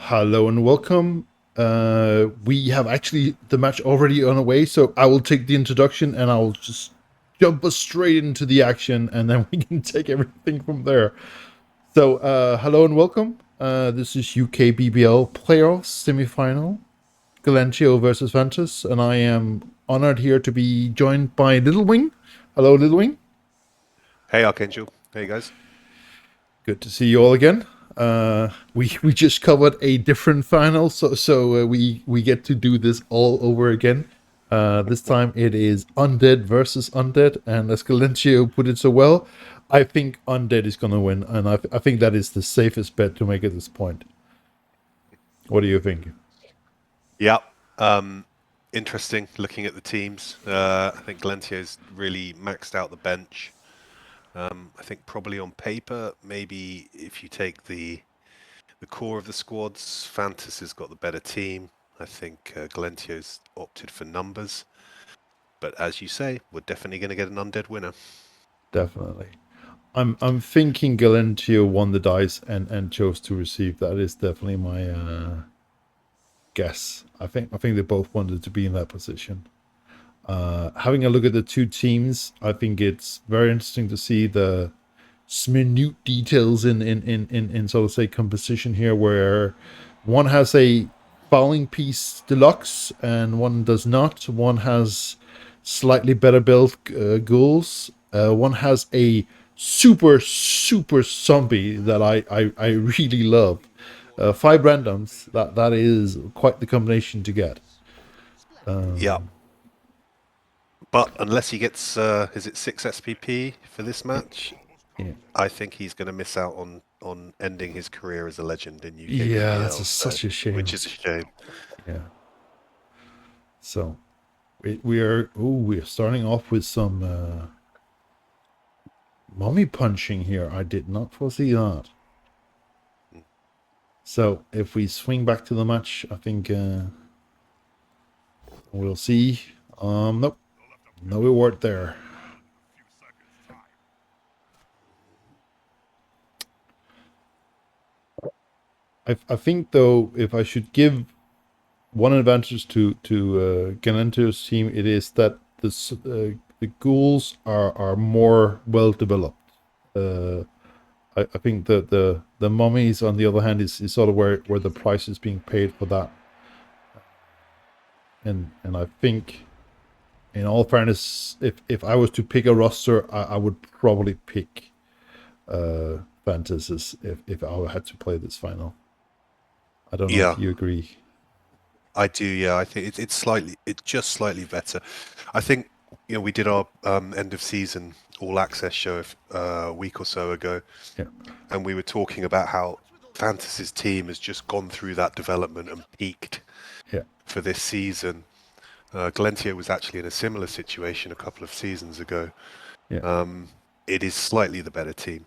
Hello and welcome. We have actually the match already on the way, so I will take the introduction and I'll just jump us straight into the action, and then we can take everything from there. So, hello and welcome. This is UKBBL playoffs semifinal, Galentio versus Fantus, and I am honored here to be joined by LittleWing. Hello, LittleWing. Hey Archangel, hey guys. Good to see you all again. We just covered a different final, so we get to do this all over again. This time it is Undead versus Undead, and as Galentio put it so well, I think Undead is gonna win, and I think that is the safest bet to make at this point. What do you think? Yeah, interesting looking at the teams. I think Galentio's really maxed out the bench. I think probably on paper, maybe if you take the core of the squads, Fantus has got the better team. I think Galentio's opted for numbers, but as you say, we're definitely going to get an Undead winner. Definitely. I'm thinking Galentio won the dice and chose to receive. That is definitely my guess. I think they both wanted to be in that position. Having a look at the two teams, I think it's very interesting to see the minute details in sort of say composition here, where one has a fouling piece deluxe and one does not. One has slightly better built ghouls. One has a super zombie that I really love. Five randoms. That is quite the combination to get. Yeah, but unless he gets, is it 6 SPP for this match? Yeah. I think he's going to miss out on ending his career as a legend in Yeah, that's UKBBL, such a shame. which is a shame. Yeah. So we are starting off with some mummy punching here. I did not foresee that. So if we swing back to the match, I think we'll see. Nope, no reward there. I think though, if I should give one advantage to Galentio's team, it is that the ghouls are more well developed. Uh, I think the mummies, on the other hand, is sort of where the price is being paid for that. And I think, in all fairness, if I was to pick a roster, I would probably pick Fantas if I had to play this final. I don't know if Yeah, you agree. I do. Yeah, I think it's just slightly better. I think we did our end of season all access show a week or so ago, Yeah, and we were talking about how Fantasy's team has just gone through that development and peaked yeah, for this season. Galentio was actually in a similar situation a couple of seasons ago. yeah. It is slightly the better team.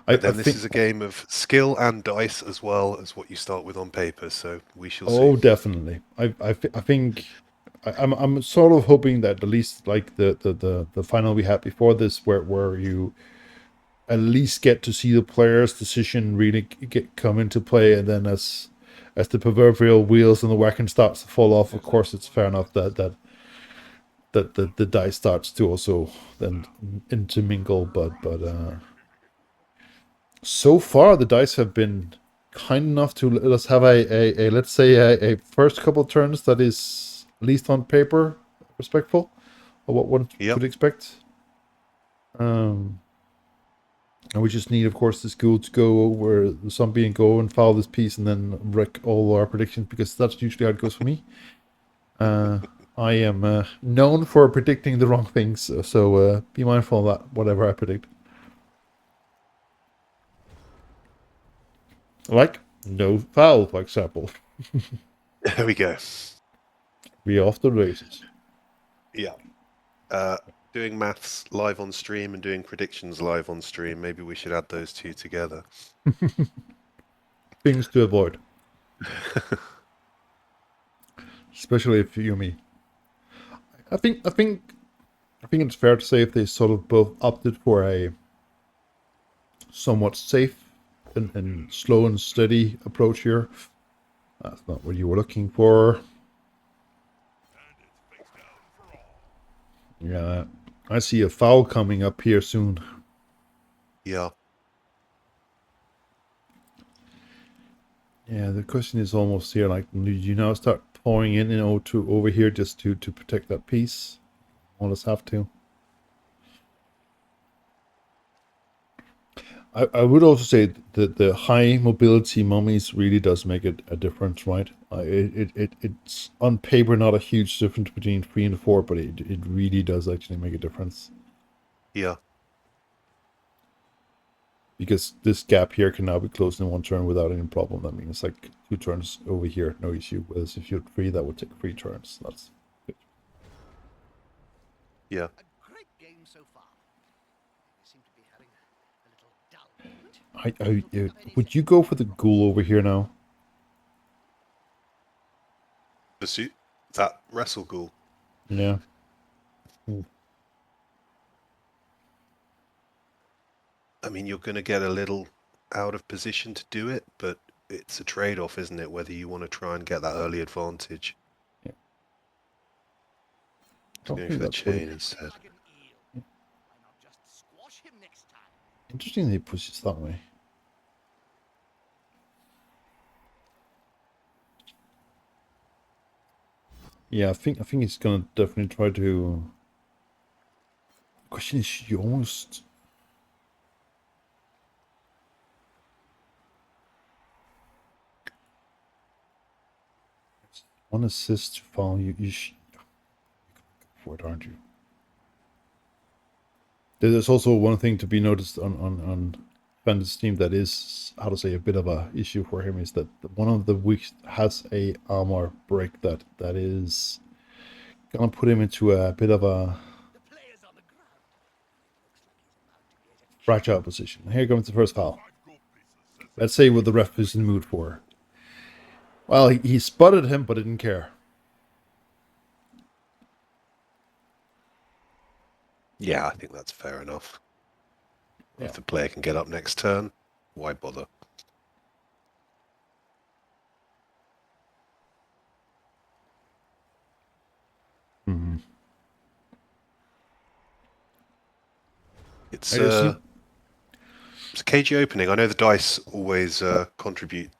I But then this think. is a game of skill and dice as well as what you start with on paper, so we shall see. Oh, definitely. I think I'm sort of hoping that at least like the final we had before this, where you at least get to see the player's decision really get come into play, and then as the proverbial wheels on the wagon starts to fall off, of course it's fair enough that the dice starts to also then intermingle. But so far the dice have been kind enough to let us have a let's say a first couple turns that is, at least on paper, respectful of what one Yep. could expect. Um, and we just need, of course, this ghoul to go over the zombie and go and foul this piece and then wreck all our predictions, because that's usually how it goes for me. I am known for predicting the wrong things, so be mindful of that, whatever I predict. Like no foul, for example. There we go. We off the races. Yeah. Uh, Doing maths live on stream and doing predictions live on stream. Maybe we should add those two together. Things to avoid, especially if you me. I think it's fair to say if they sort of both opted for a somewhat safe and slow and steady approach here. That's not what you were looking for. Yeah, I see a foul coming up here soon. Yeah. Yeah, the question is almost here, like, do you now start pouring in O2 over here just to protect that piece? Almost have to. I would also say that the high mobility mummies really does make a difference, right? It's on paper not a huge difference between 3 and 4, but it really does actually make a difference. Yeah. Because this gap here can now be closed in 1 turn without any problem. That means like 2 turns over here, no issue. Whereas if you're 3, that would take 3 turns. That's good. Yeah. A great game so far. We seem to be having a little dull moment. Would you go for the ghoul over here now? Pursuit that wrestle ghoul. Yeah. I mean, you're going to get a little out of position to do it, but it's a trade-off, isn't it? Whether you want to try and get that early advantage. Yeah. Going for the chain instead. Interesting that he pushes that way. Yeah, I think he's gonna definitely try to. Question is, you almost. One assist to follow you. You should go for it, aren't you? There's also one thing to be noticed on Fantus' team that is, how to say, a bit of a issue for him is that one of the weeks has a armor break that is gonna put him into a bit of a fragile position. Here comes the first foul. Let's say what the ref is in the mood for. Well, he spotted him, but didn't care. Yeah, I think that's fair enough. Yeah. If the player can get up next turn, why bother? Mm-hmm. It's a cagey opening. I know the dice always contribute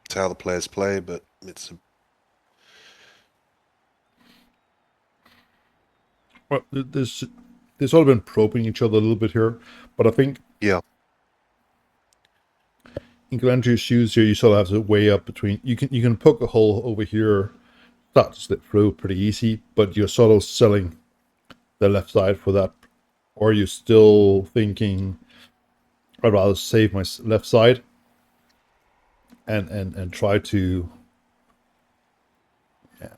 to how the players play, but it's Well, they've sort of been probing each other a little bit here, but I think yeah. in Galentio's shoes here, you sort of have to weigh up between. You can poke a hole over here, start to slip through pretty easy, but you're sort of selling the left side for that, or you're still thinking, I'd rather save my left side and try to. Yeah,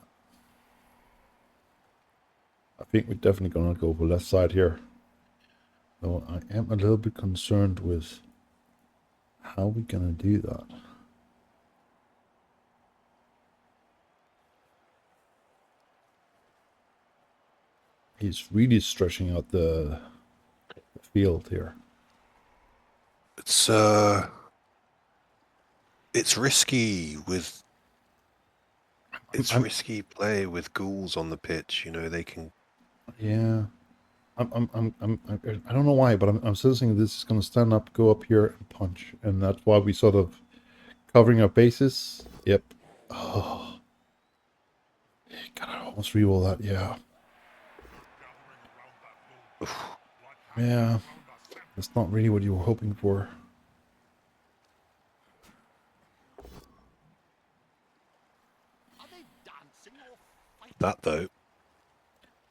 I think we're definitely gonna go for left side here. Though I am a little bit concerned with how we're gonna do that. He's really stretching out the field here. It's risky with. It's risky play with ghouls on the pitch. You know they can. Yeah, I don't know why, but I'm sensing this is going to stand up, go up here, and punch, and that's why we sort of covering our bases. Yep. Oh, gotta almost re-roll that. Yeah. Yeah, that's not really what you were hoping for. That though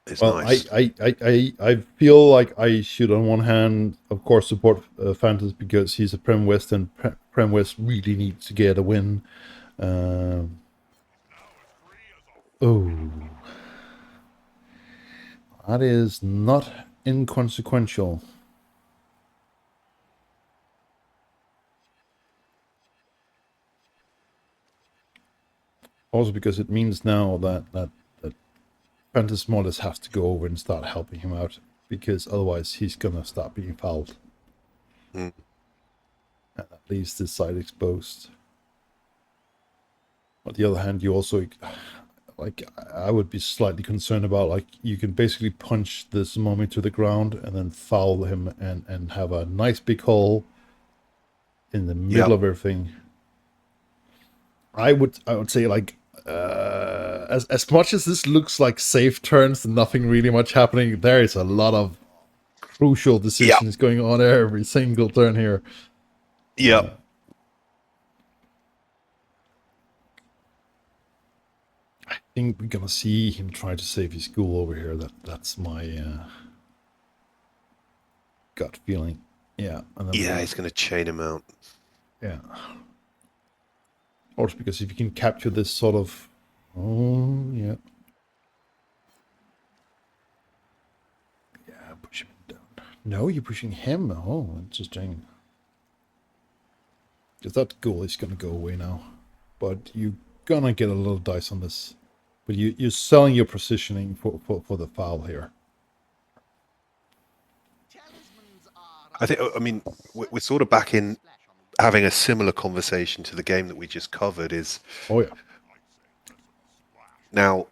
is Well, nice. I feel like I should, on one hand, of course, support Fantus because he's a Prem West, and Prem West really needs to get a win. Oh, that is not inconsequential. Also, because it means now that Fantus more or less has to go over and start helping him out, because otherwise he's gonna start being fouled. Mm. And that leaves this side exposed. On the other hand, you also, like, I would be slightly concerned about, like, you can basically punch this mummy to the ground and then foul him and have a nice big hole in the middle of everything. I would say, like, as much as this looks like safe turns and nothing really much happening, there is a lot of crucial decisions going on every single turn here. Yep. I think we're gonna see him try to save his ghoul over here. That's my gut feeling. Yeah. And then he's going to chain him out. Yeah. Also because if you can capture this sort of... Oh, yeah. Yeah, push him down. No, you're pushing him. Oh, interesting. Because that ghoul is going to go away now. But you're going to get a little dice on this. But you're selling your positioning for the foul here. I mean, we're sort of back in having a similar conversation to the game that we just covered. Is oh yeah. Now,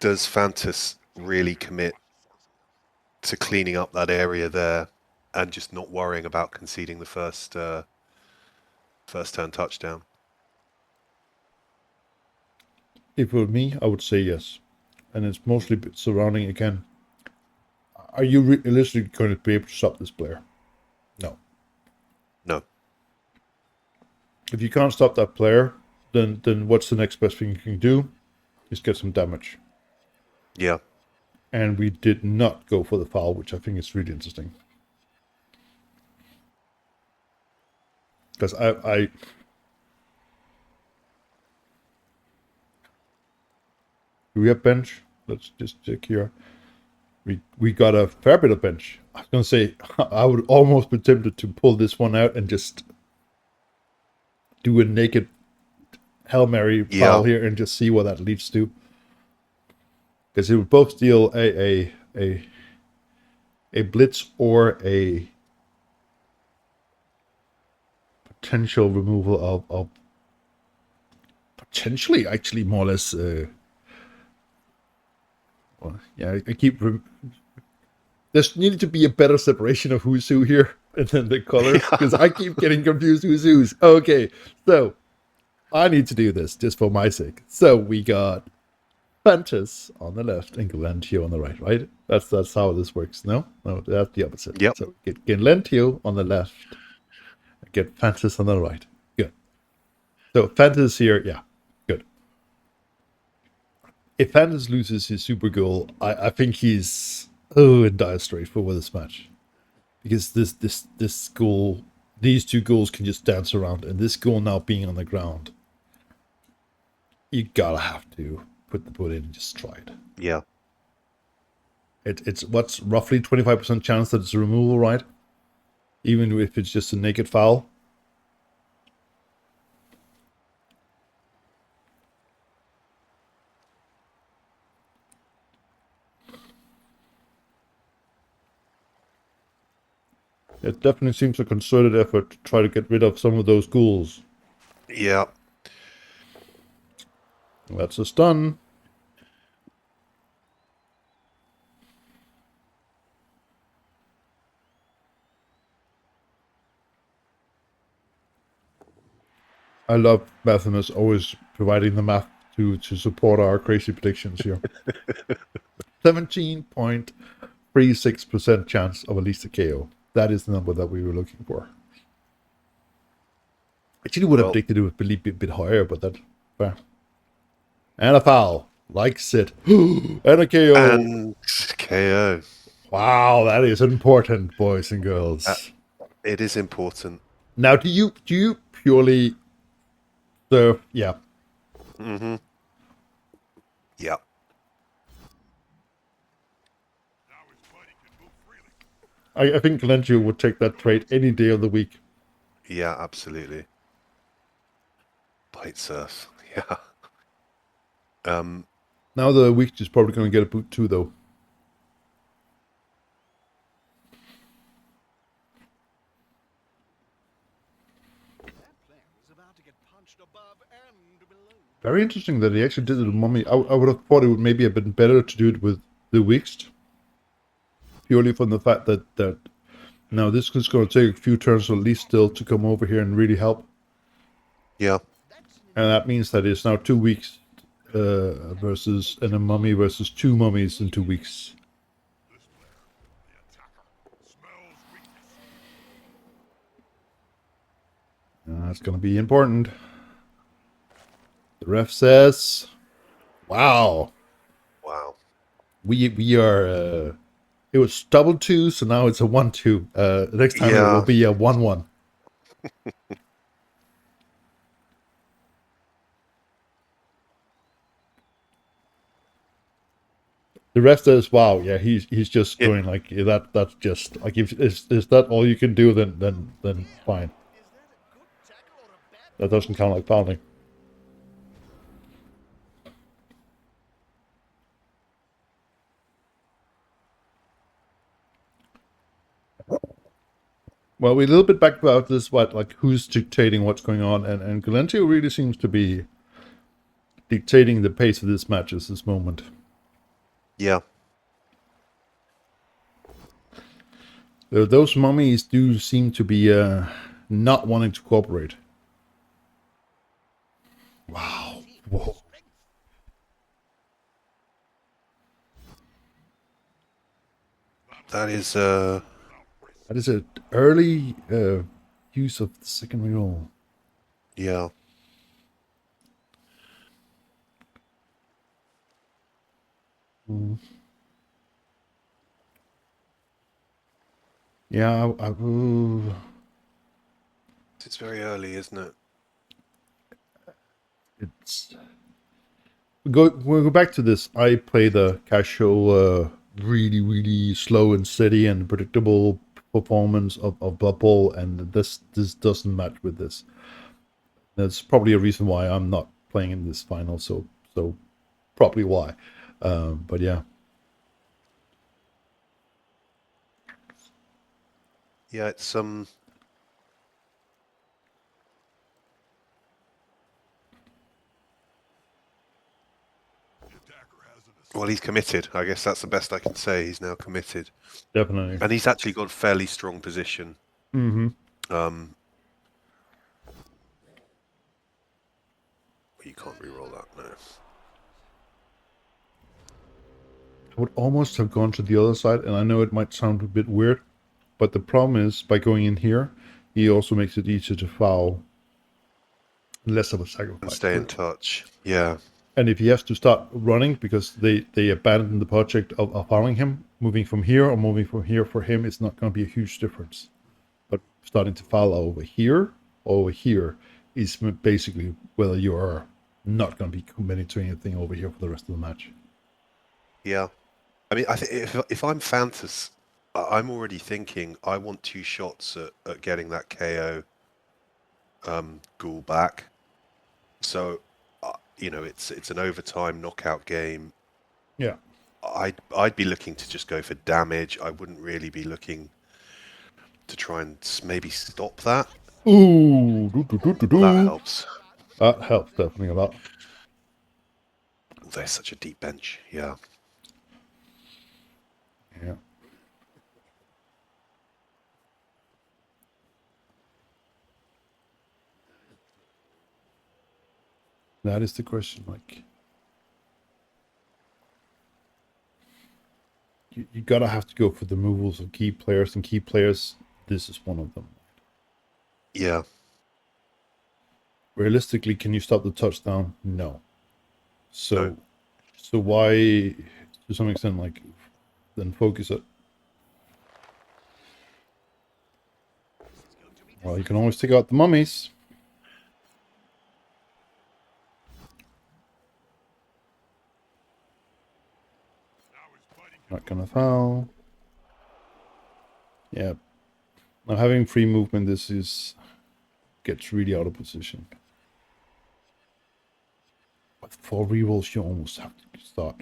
does Fantus really commit to cleaning up that area there and just not worrying about conceding the first turn touchdown? If it were me, I would say yes. And it's mostly surrounding again. Are you realistically going to be able to stop this player? No. No. If you can't stop that player, then what's the next best thing you can do? Is get some damage. Yeah. And we did not go for the foul, which I think is really interesting. Because I do we have bench? Let's just check here. We got a fair bit of bench. I was gonna say I would almost be tempted to pull this one out and just do a naked Hail Mary foul here and just see what that leads to. Because it would both deal a blitz or a potential removal of potentially actually more or less well, yeah, I keep there's needed to be a better separation of who's who here and then the colors because I keep getting confused who's who's. Okay, so I need to do this just for my sake. So we got Fantus on the left and Galentio on the right, right? That's how this works. No, that's the opposite. Yep. So get Galentio on the left, get Fantus on the right. Good. So Fantus here, yeah, good. If Fantus loses his super goal, I think he's in dire straits for this match, because this goal, these two goals can just dance around, and this goal now being on the ground, you gotta have to put the foot in and just try it. Yeah. It's what's roughly 25% chance that it's a removal, right? Even if it's just a naked foul. It definitely seems a concerted effort to try to get rid of some of those ghouls. Yeah. That's a stun. I love Mathemus always providing the math to support our crazy predictions here. 17.36% chance of at least a KO. That is the number that we were looking for. Actually would have predicted it would be a bit higher, but that's fair. And a foul, like Sid. And a KO. And KO. Wow, that is important, boys and girls. It is important. Now, do you purely serve? Yeah. Mm-hmm. Yeah. I think Galentio would take that trade any day of the week. Yeah, absolutely. Bite surf. Yeah. Now the week is probably going to get a boot too, though. about to get punched above and below. Very interesting that he actually did it with Mummy. I would have thought it would maybe have been better to do it with the Wixt. Purely from the fact that now this is going to take a few turns at least still to come over here and really help. Yeah. And that means that it's now 2 weeks versus, and a mummy versus 2 mummies in 2 weeks. That's going to be important. The ref says, wow. Wow. We are, it was double 2, so now it's a 1-2. Next time it will Yeah. be a 1-1. The ref says, "Wow, yeah, he's just Yeah. going like that's just like if is that all you can do, then fine. Is that a good tackle or a bad That doesn't count like fouling." Well, we're a little bit back about this, what like who's dictating what's going on, and Galentio really seems to be dictating the pace of this match at this moment. Yeah. Those mummies do seem to be not wanting to cooperate. Wow. Whoa. That is That is an early use of the second reroll. yeah. Yeah, It's very early, isn't it? it's we'll go back to this. I play the casual, really slow and steady and predictable performance of Blood Bowl, and this doesn't match with this. That's probably a reason why I'm not playing in this final. So probably why. But yeah. Yeah, it's well, he's committed. I guess that's the best I can say. He's now committed. Definitely. And he's actually got a fairly strong position. Mm-hmm. You can't re-roll that, no. I would almost have gone to the other side, and I know it might sound a bit weird, but the problem is by going in here, he also makes it easier to foul. Less of a sacrifice. And stay in touch. Yeah. And if he has to start running because they abandon the project of following him, moving from here or moving from here for him, it's not going to be a huge difference. But starting to follow over here or over here is basically whether you are not going to be committing to anything over here for the rest of the match. Yeah. I mean, I think if I'm Fantus, I'm already thinking I want 2 shots at getting that KO ghoul back. So, you know, it's an overtime knockout game. Yeah. I'd be looking to just go for damage. I wouldn't really be looking to try and maybe stop that. Ooh, That helps. That helps definitely a lot. There's such a deep bench. Yeah. Yeah. That is the question. Like, you gotta have to go for the removals of key players, and key players, this is one of them. Yeah. Realistically, can you stop the touchdown? No. So, No. so why, to some extent, like, then focus it? Well, you can always take out the mummies. Not gonna foul. Yeah. Now having free movement, gets really out of position. With 4 rerolls, you almost have to start.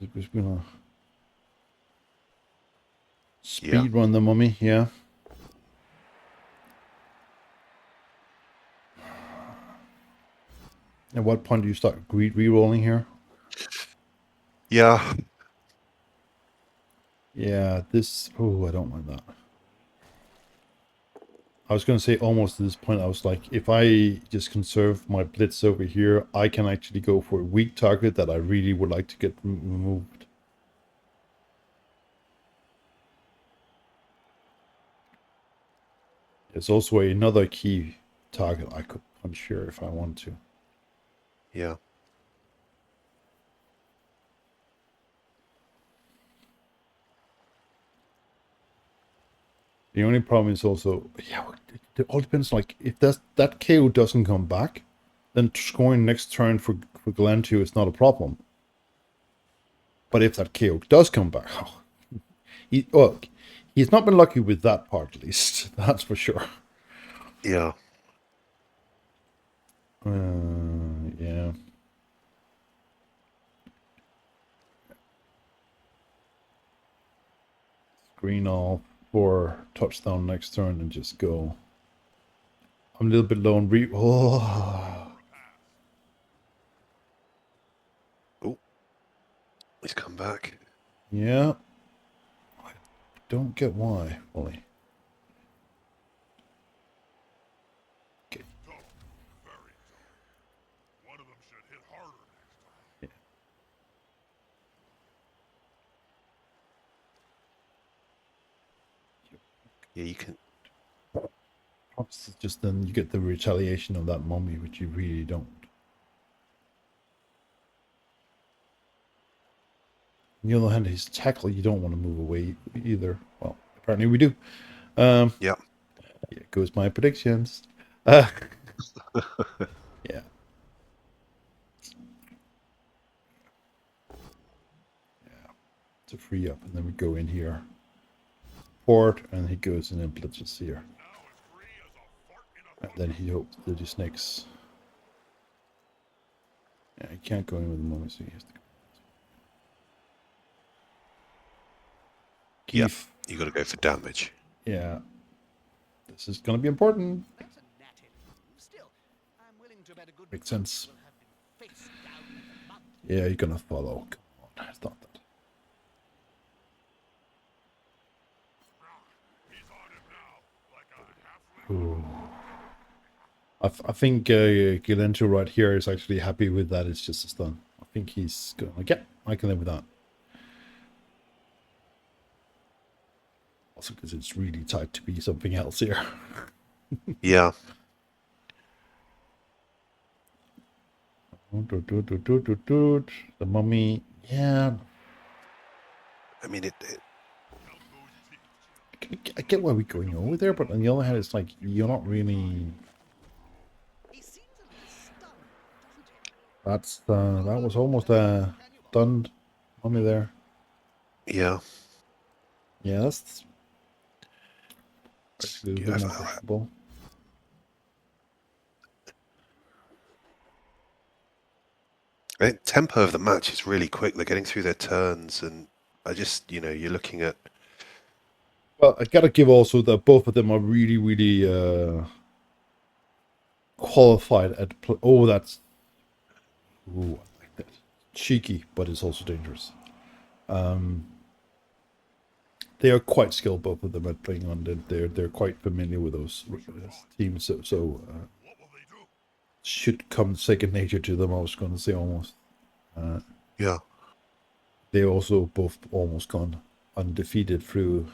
It's gonna Yeah. Speed run the mummy, yeah. At what point do you start re-rolling here? Yeah. Yeah, this... Oh, I don't mind that. I was going to say almost at this point, I was like, if I just conserve my blitz over here, I can actually go for a weak target that I really would like to get removed. There's also another key target I could punch here if I want to. Yeah. The only problem is also, yeah, it all depends. Like, if that KO doesn't come back, then scoring next turn for Galentio is not a problem. But if that KO does come back, he's not been lucky with that part, at least. That's for sure. Yeah. Yeah. Green off for touchdown next turn and just go. I'm a little bit low on Oh, he's come back. Yeah. I don't get why, fully. Okay. Yeah, you can. Perhaps it's just then you get the retaliation of that mummy, which you really don't. On the other hand, his tackle, you don't want to move away either. Well, apparently we do. Yeah. Here goes my predictions. Yeah. Yeah. To free up, and then we go in here. Port, and he goes in and blitzes here. And then he hopes that he snakes. Yeah, he can't go in with the mummy, so he has to go. Yeah. Keith. You got to go for damage. Yeah. This is going to be important. That's a natty move. Still, I'm willing to bet a good Makes sense. will have been face down in the mud. Yeah, you're going to follow. Come on, it's not that. Ooh. I think Galentio right here is actually happy with that. It's just a stun. I think he's going like, yeah, I can live with that. Also because it's really tight to be something else here. Yeah. The mummy, yeah. I mean, I get why we're going over there, but on the other hand, it's like you're not really. He seems a little stunned, doesn't he? That was almost a stunned mummy there. yeah. Yeah, that's actually a little bit more comfortable. I think tempo of the match is really quick. They're getting through their turns, and I just, you're looking at. Well, I gotta give also that both of them are really, really qualified at. Oh, that's. Ooh, I like that. Cheeky, but it's also dangerous. They are quite skilled, both of them, at playing Undead. They're quite familiar with those teams, so should come second nature to them. I was going to say almost. Yeah. They also both almost gone undefeated through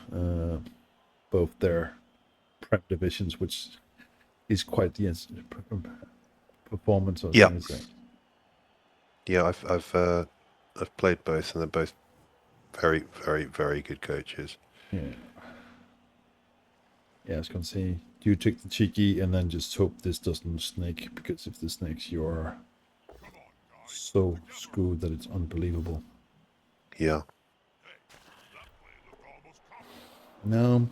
both their prep divisions, which is quite the performance. I was Yeah. going to say. Yeah, I've played both, and they're both very, very, very good coaches. Yeah. Yeah, I was going to say, do you take the cheeky and then just hope this doesn't snake? Because if this snakes, you're so screwed that it's unbelievable. Yeah. No.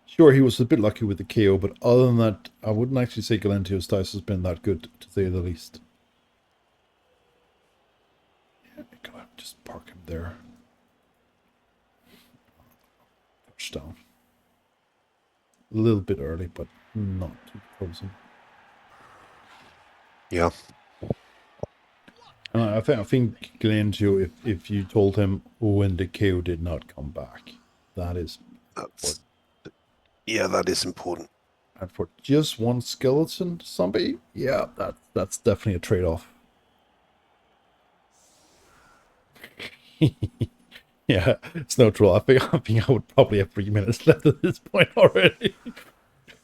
Sure, he was a bit lucky with the KO, but other than that, I wouldn't actually say Galentio's dice has been that good, to say the least. Yeah, I gotta just park him there. touchdown. A little bit early, but not too frozen. Yeah. I think Galentio, if you told him when the KO did not come back, that is That's that is important. and for just one skeleton zombie, yeah, that's definitely a trade-off. Yeah, it's no troll. I think I would probably have 3 minutes left at this point already.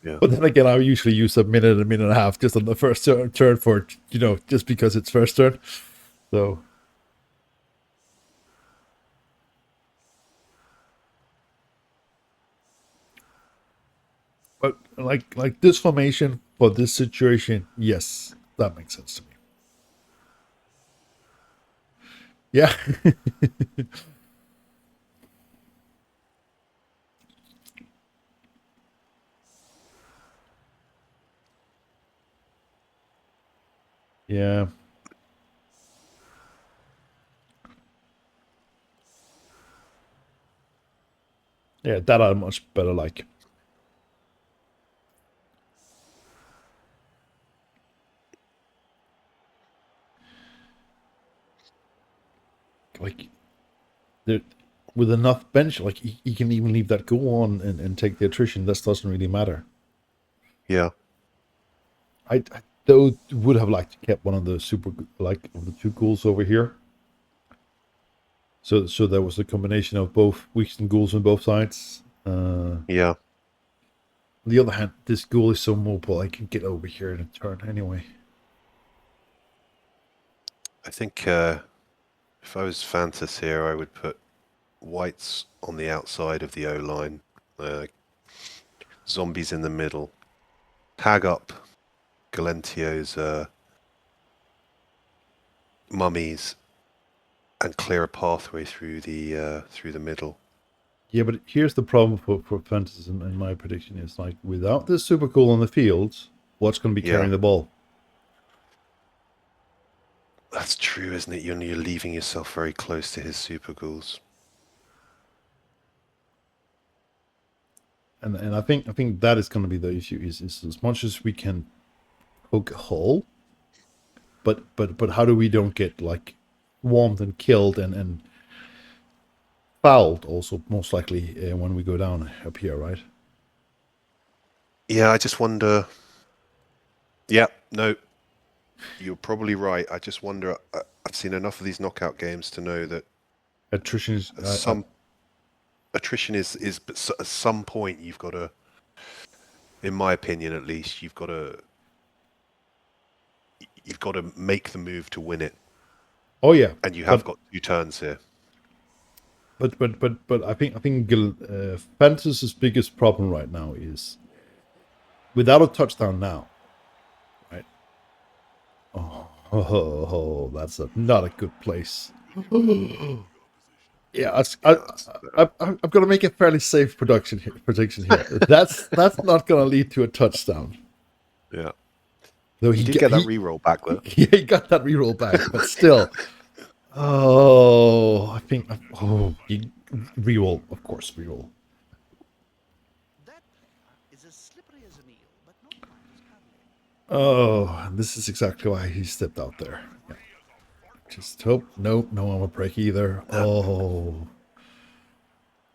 Yeah. But then again, I usually use a minute and a half just on the first turn for, just because it's first turn. So. But like this formation for this situation, yes, that makes sense to me. Yeah. Yeah. Yeah, that I much better like. Like, with enough bench, like, he can even leave that go on and take the attrition. That doesn't really matter. Yeah. I though would have liked to kept one of the super, like, of the two ghouls over here. So there was a combination of both weeks and ghouls on both sides. Yeah. On the other hand, this ghoul is so mobile, I can get over here in a turn anyway. I think if I was Fantus here, I would put whites on the outside of the O line, zombies in the middle, tag up Galentio's mummies, and clear a pathway through the middle. Yeah, but here's the problem for Fantasy, in my prediction is, like, without this super cool on the field, what's going to be carrying the ball? That's true, isn't it? You're leaving yourself very close to his super ghouls. And I think that is going to be the issue. Is as much as we can poke a hole, but how do we don't get, like, warmed and killed and fouled also, most likely, when we go down up here, right? Yeah, I just wonder. Yeah, no, you're probably right. I just wonder. I've seen enough of these knockout games to know that Attrition is attrition is, but at some point you've got to, in my opinion at least, you've got to make the move to win it. Oh yeah, and you have got 2 turns here. But I think Fantas's biggest problem right now is without a touchdown now, right? Oh, that's not a good place. Yeah, I'm going to make a fairly safe prediction here. That's not going to lead to a touchdown. Yeah. Though he did get that reroll back though. Yeah, he got that reroll back, but still. Oh, I think. Oh, reroll, of course, reroll. That is as slippery as an eel, but not quite as cuddly. Oh, this is exactly why he stepped out there. Yeah. Just hope. Nope, no armor break either. Oh.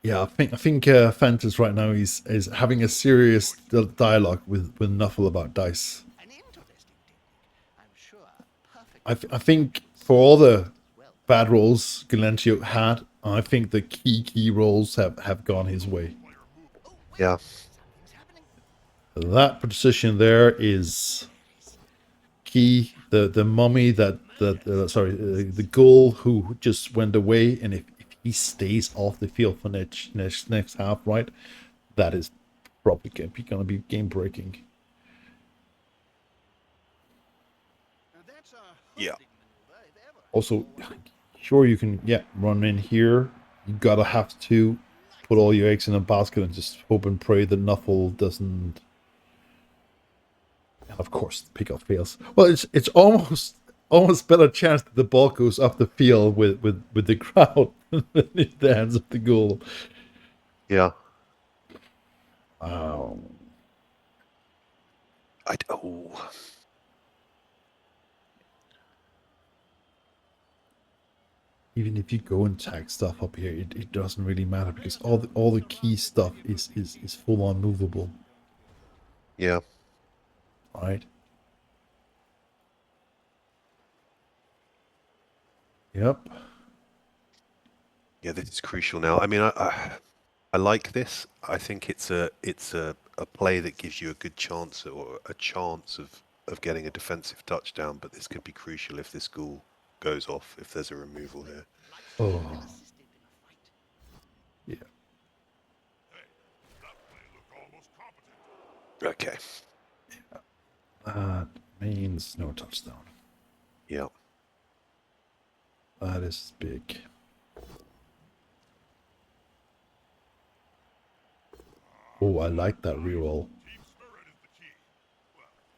Yeah, I think Fantus right now is having a serious dialogue with Nuffle about dice. An interesting technique, I'm sure. I think for all the bad rolls Galentio had, I think the key rolls have gone his way. Yeah. That position there is key. The mummy the ghoul who just went away, and if he stays off the field for next half, right, that is probably gonna be game breaking. Yeah. Also, sure, you can run in here. You gotta have to put all your eggs in a basket and just hope and pray that Nuffle doesn't. And of course, the pickup fails. Well, it's almost better chance that the ball goes up the field with the crowd than in the hands of the ghoul. Yeah. Wow. Oh, Even if you go and tag stuff up here, it doesn't really matter because all the key stuff is full on movable, yeah. right? Yep. Yeah, this is crucial now. I mean, I like this. I think it's a play that gives you a good chance or a chance of getting a defensive touchdown, but this could be crucial if this ghoul goes off, if there's a removal here. Oh. Yeah. Okay. That means no touchdown. Yeah. That is big. Oh, I like that reroll.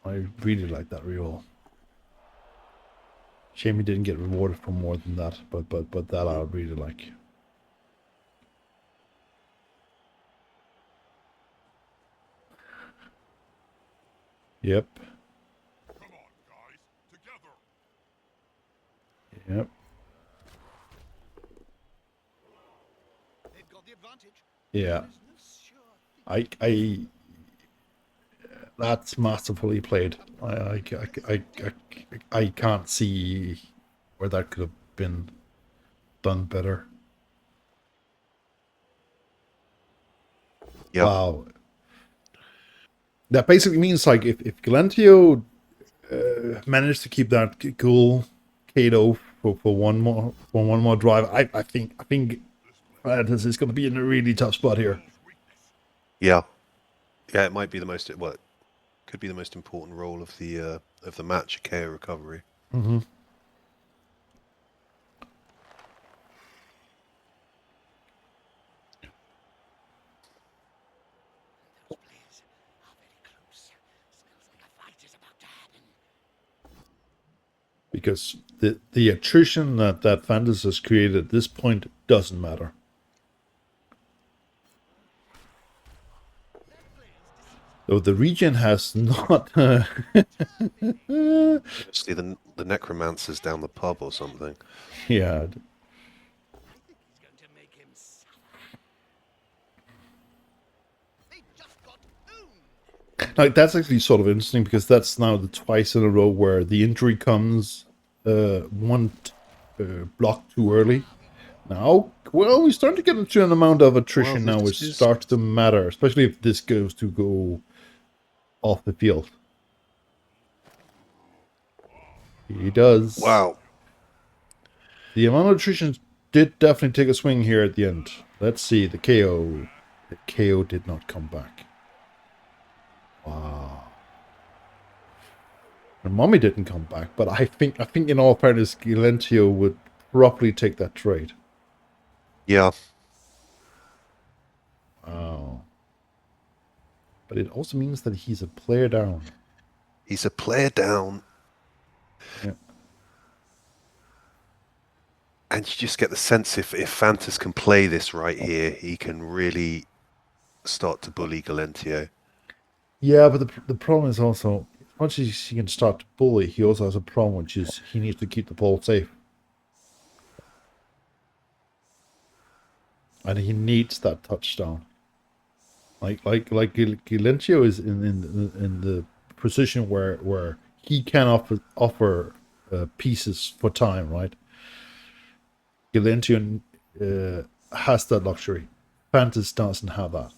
I really like that reroll. Shame he didn't get rewarded for more than that, but that I really like. Yep. Come on, guys, together. Yep. They've got the advantage. Yeah. There's no sure thing. That's masterfully played. I can't see where that could have been done better. Yeah. Wow. That basically means like if Galentio managed to keep that cool Kato for one more drive, I think Fantus is going to be in a really tough spot here. Yeah. Yeah, it might be the most well, it could be the most important role of the match, a KO recovery. Mm-hmm. Those players are very close. Smells like a fight is about to happen. Because the attrition that Fantus has created at this point doesn't matter. Though the region has not. See the necromancers down the pub or something. Yeah. I think he's going to make him suffer. They just got owned. Like that's actually sort of interesting because that's now the twice in a row where the injury comes one block too early. Now, well, we're starting to get into an amount of attrition now, which starts to matter, especially if this goes to go off the field. He does. Wow. The amount of attrition did definitely take a swing here at the end. Let's see, the KO. The KO did not come back. Wow. The Mummy didn't come back, but I think in all fairness, Galentio would probably take that trade. Yeah. Wow. But it also means that he's a player down. He's a player down. Yeah. And you just get the sense if Fantus can play this right here, he can really start to bully Galentio. Yeah, but the problem is also, as much as he can start to bully, he also has a problem, which is he needs to keep the ball safe. And he needs that touchdown. Like Galentio is in the position where he can offer pieces for time, right? Galentio has that luxury. Fantus doesn't have that.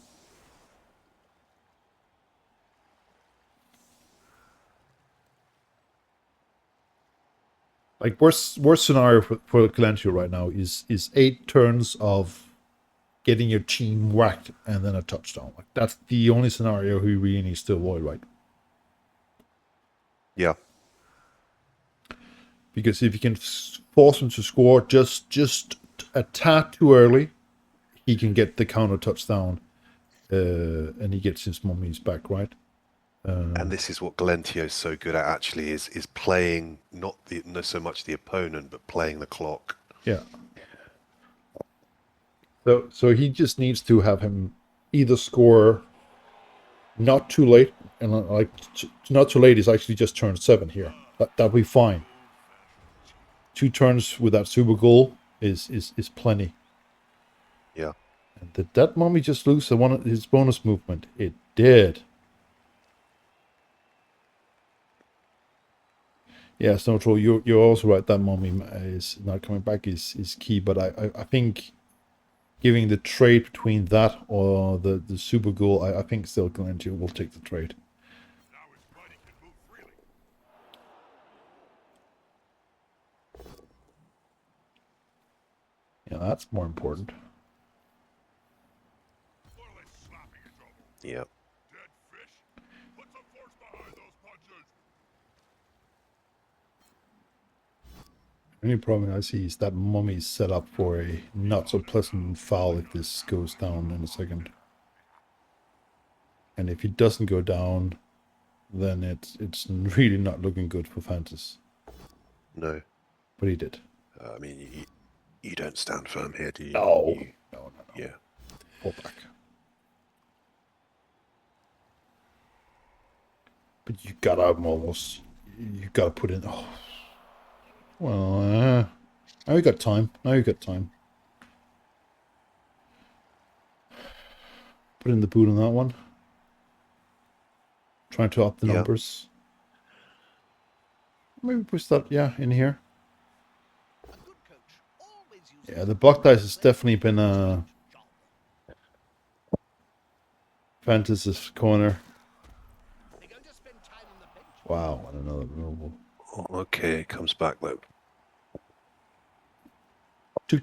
Like worst scenario for Galentio right now is 8 turns of getting your team whacked and then a touchdown. Like that's the only scenario he really needs to avoid, right? Yeah. Because if you can force him to score just a tad too early, he can get the counter touchdown, and he gets his mummies back, right? And this is what Galentio is so good at, actually, is playing not so much the opponent, but playing the clock. Yeah. So he just needs to have him either score not too late, and like not too late is actually just turn 7 here. That'll be fine. 2 turns with that super goal is plenty. Yeah. And did that mummy just lose his bonus movement? It did. Yeah, Snow Troll, you're also right. That mummy is not coming back is key, but I think giving the trade between that or the super goal, I think still Galentio will take the trade. Now his body can move freely. Yeah, that's more important. Literally slapping is over. Yeah. Dead fish. Put some force behind those punches. The only problem I see is that mummy's set up for a not so pleasant foul if this goes down in a second. And if it doesn't go down, then it's really not looking good for Fantus. No. But he did. I mean, you don't stand firm here, do you? No. No. Yeah. Fall back. But you gotta almost... You gotta put in... Oh. Well, now you got time. Put in the boot on that one. Trying to up the numbers. Maybe push that, in here. A good coach always uses Yeah, the block dice has definitely been Fantas's corner. They're going to spend time on the bench. Wow, and another removal. Okay, it comes back though. Three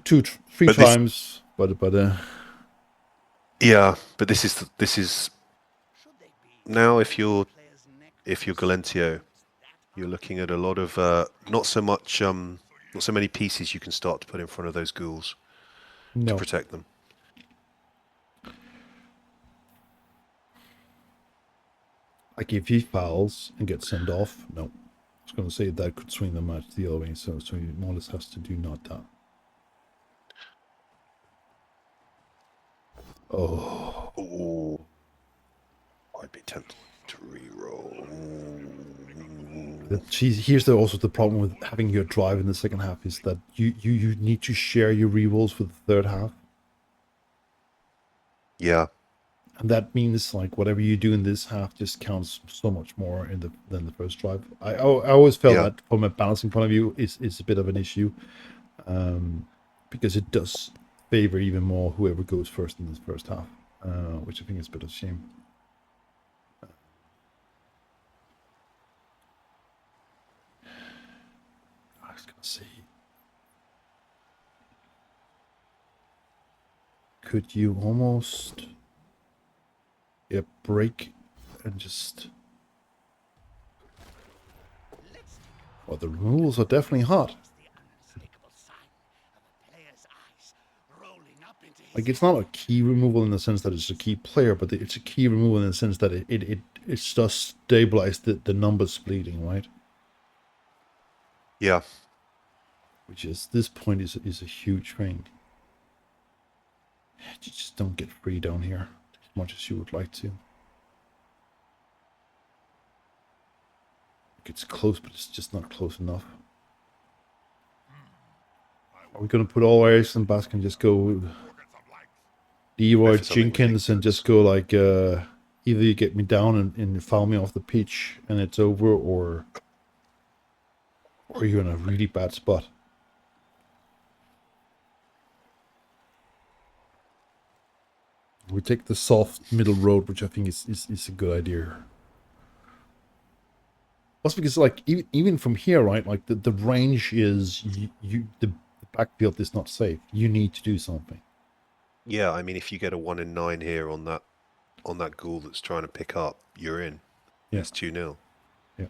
But this- times, but Yeah, but this is Should they be now if you're players' neck Galentio, you're looking at a lot of not so many pieces you can start to put in front of those ghouls to no. protect them. Like if he fouls and gets sent off, no. I was going to say that could swing the match the other way, so he more or less has to do not that. Oh. Ooh. I'd be tempted to re-roll. Here's also the problem with having your drive in the second half is that you need to share your rerolls for the third half. Yeah. And that means like whatever you do in this half just counts so much more than the first drive. I always felt that from a balancing point of view is a bit of an issue, because it does favor even more whoever goes first in this first half, which I think is a bit of a shame. I was gonna see. Could you almost break and just... Well, the removals are definitely hot. Like, it's not a key removal in the sense that it's a key player, but it's a key removal in the sense that it does stabilize the numbers bleeding, right? Yeah. Which is, this point is a huge thing. You just don't get free down here as much as you would like to. It's close, but it's just not close enough. Are we going to put all our eggs in the basket and just go Leroy Jenkins and just go like, either you get me down and foul me off the pitch and it's over, or you're in a really bad spot? We take the soft middle road, which I think is a good idea. Also because like even from here, right, like the range is the backfield is not safe. You need to do something. Yeah, I mean if you get a 1 in 9 here on that ghoul that's trying to pick up, you're in. Yeah. It's 2-0. Yeah.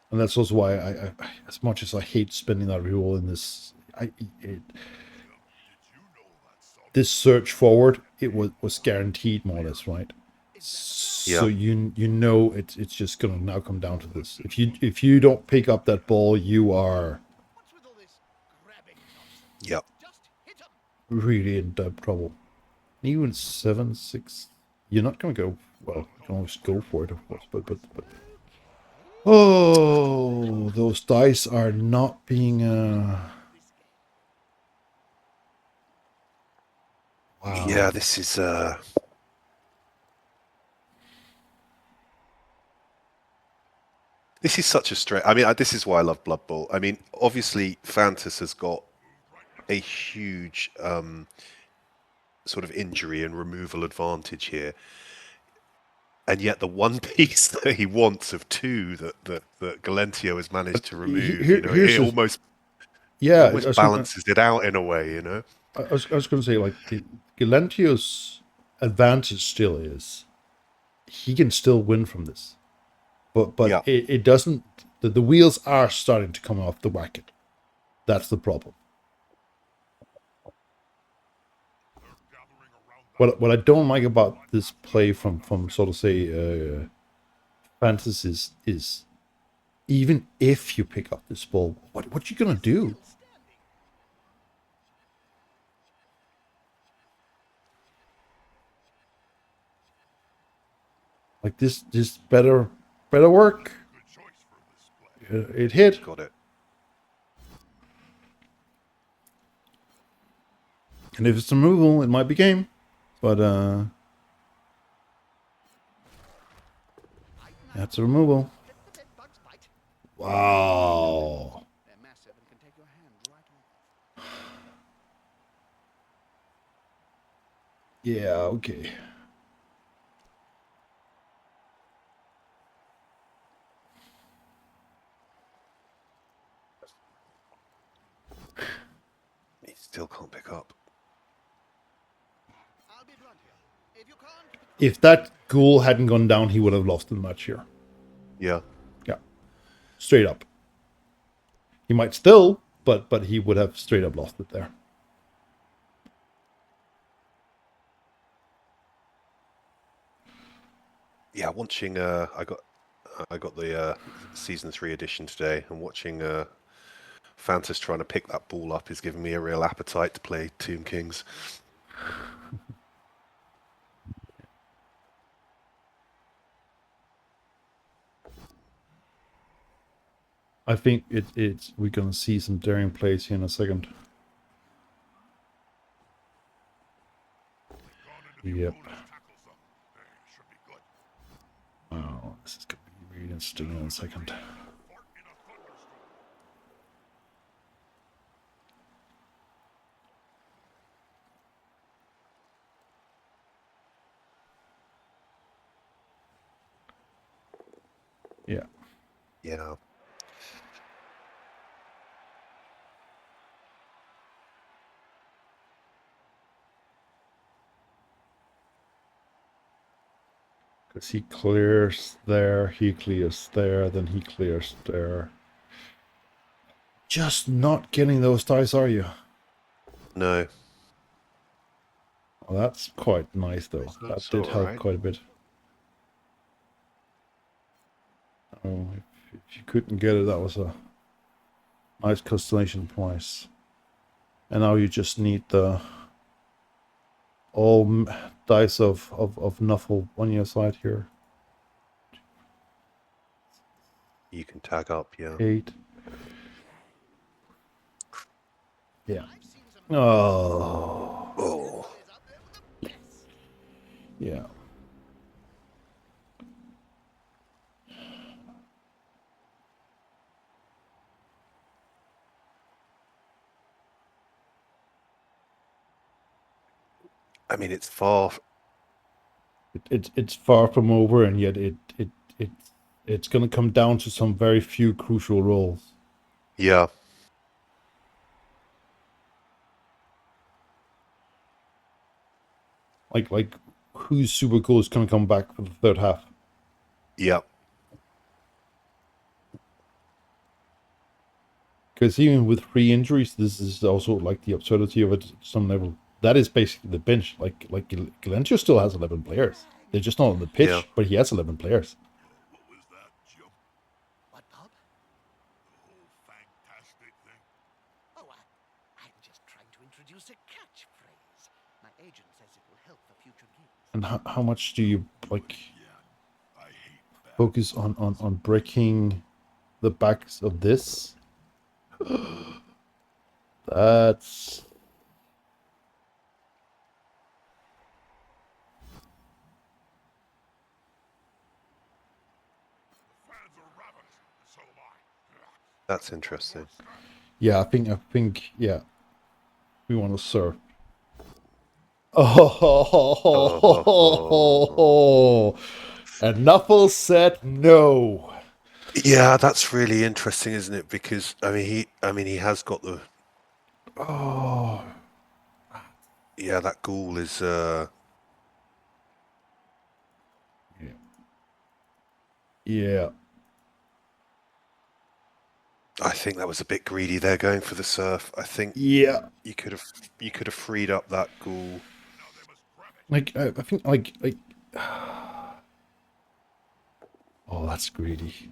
And that's also why I as much as I hate spending that reroll in this, this search forward, it was guaranteed more or less, right? So you know it's just gonna now come down to this. If you don't pick up that ball, you are Yep. really in deep trouble. Even 7-6. You're not gonna go. Well, you can always go for it, of course. But. Oh, those dice are not being. Wow. Yeah, this is such a stretch. I mean, this is why I love Blood Bowl. I mean, obviously, Fantus has got a huge sort of injury and removal advantage here, and yet the one piece that he wants of two that Galentio has managed to remove, Here's it his, almost yeah. I was gonna, balances it out in a way, I was going to say, like, the Galentio's advantage still is he can still win from this, but Yeah. it doesn't. The wheels are starting to come off the wagon. That's the problem. What I don't like about this play from sort of say Fantus is even if you pick up this ball, what you gonna do? Like this better work. It hit. Got it. And if it's removal, it might be game. But that's a removal. Wow. They're massive and can take your hand right off. Yeah, okay. He still can't pick up. I'll be blunt here. If you can't, If that ghoul hadn't gone down, he would have lost the match here. Yeah. Yeah. Straight up. He might still, but he would have straight up lost it there. Yeah, watching I got the season 3 edition today, and watching Fantus trying to pick that ball up is giving me a real appetite to play Tomb Kings. I think it's we're gonna see some daring plays here in a second. Yep. Wow, this is gonna be really interesting in a second. Yeah. Yeah. Because he clears there, he clears there, then he clears there. Just not getting those dice, are you? No. Well, that's quite nice, though. That That's did help alright. quite a bit. Oh, if you couldn't get it, that was a nice constellation price. And now you just need the all dice of Nuffle on your side here. You can tag up, yeah. 8. Yeah. Oh. Oh. Yeah. I mean, it's far. It's far from over, and yet it's going to come down to some very few crucial roles. Yeah. Like whose super goal is going to come back for the third half? Yeah. Because even with 3 injuries, this is also like the absurdity of it at some level. That is basically the bench. Like Galentio still has 11 players. They're just not on the pitch, Yeah. but he has 11 players. What was that, Jump? what, Bob? The whole fantastic thing? Oh, I'm just trying to introduce a catchphrase. My Agent says it will help for future games. And how much do you like I hate bad focus on breaking the backs of this? That's fans are ravenous, and so am I. That's interesting. yeah. I think yeah. We want to serve. Oh, and Nuffle said no. Yeah, that's really interesting, isn't it? Because he has got the Oh, that ghoul is yeah. I think that was a bit greedy there going for the surf. I think Yeah. you could have freed up that ghoul. Now they must grab it. Like I think like. Oh, that's greedy.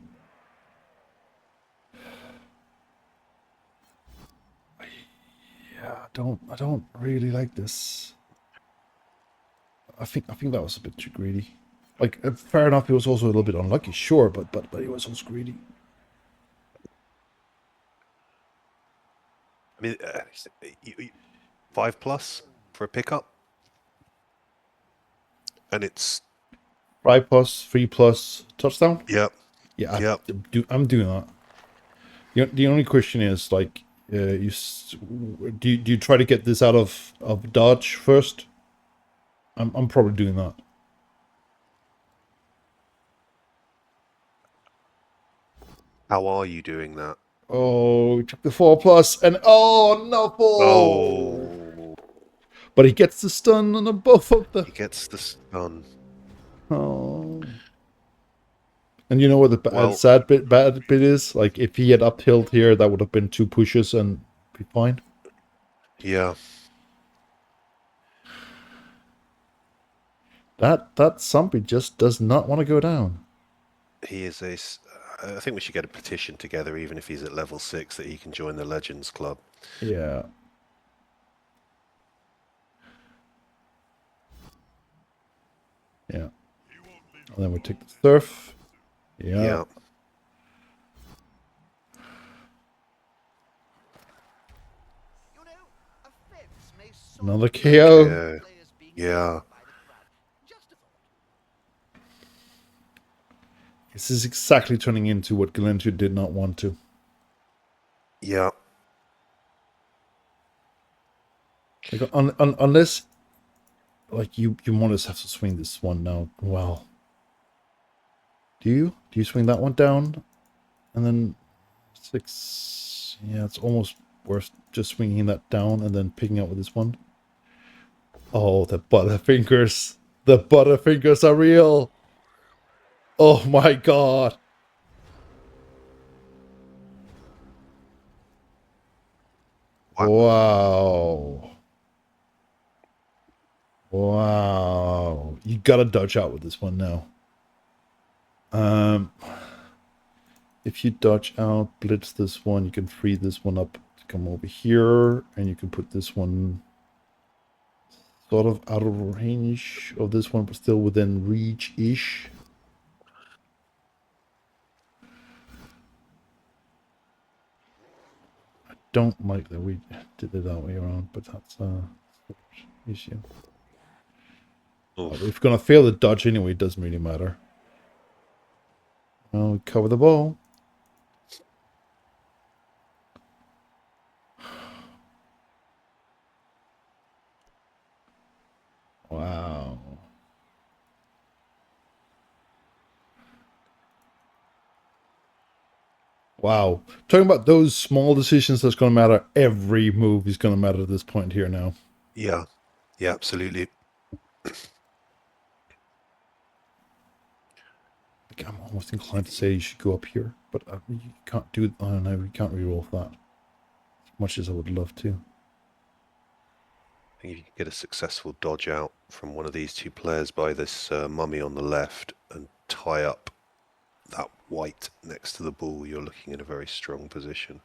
Yeah, I don't really like this. I think that was a bit too greedy. Like, fair enough, he was also a little bit unlucky, sure, but he was also greedy. I mean, 5+ for a pickup, and it's 5+, 3+ touchdown. yep, Yeah, yep. I'm doing that. The only question is like, do you try to get this out of dodge first? I'm probably doing that. How are you doing that? Oh, he took the 4+, and oh no, Oh, but he gets the stun on the both of them. he gets the stun. Oh. And you know what the Well, bad bit is? Like, if he had uphilled here, that would have been 2 pushes and be fine. yeah. That zombie just does not want to go down. He is I think we should get a petition together, even if he's at level 6, that he can join the Legends Club. Yeah. Yeah. And then we take the surf. Yeah. Yeah. You know, a fence may solve Another KO. Yeah. players being Yeah. by the crowd. Just a thought. This is exactly turning into what Galentio did not want to. Yeah. Like, unless, like, you more or less have to swing this one now. Well, do you? Do you swing that one down? And then 6... Yeah, it's almost worth just swinging that down and then picking up with this one. Oh, the butterfingers. The butterfingers are real. Oh my god. Wow. Wow. You gotta dodge out with this one now. If you dodge out, blitz this one, you can free this one up to come over here, and you can put this one sort of out of range of this one, but still within reach-ish. I don't like that we did it that way around, but that's issue. If we're gonna fail the dodge anyway, it doesn't really matter. Well, we cover the ball. Wow. Wow. Talking about those small decisions that's going to matter. Every move is going to matter at this point here now. Yeah. Yeah, absolutely. Like, I'm almost inclined to say you should go up here, but you can't do it. I don't know. We can't reroll that. As much as I would love to. I think if you can get a successful dodge out from one of these two players by this mummy on the left and tie up that white next to the ball, you're looking in a very strong position.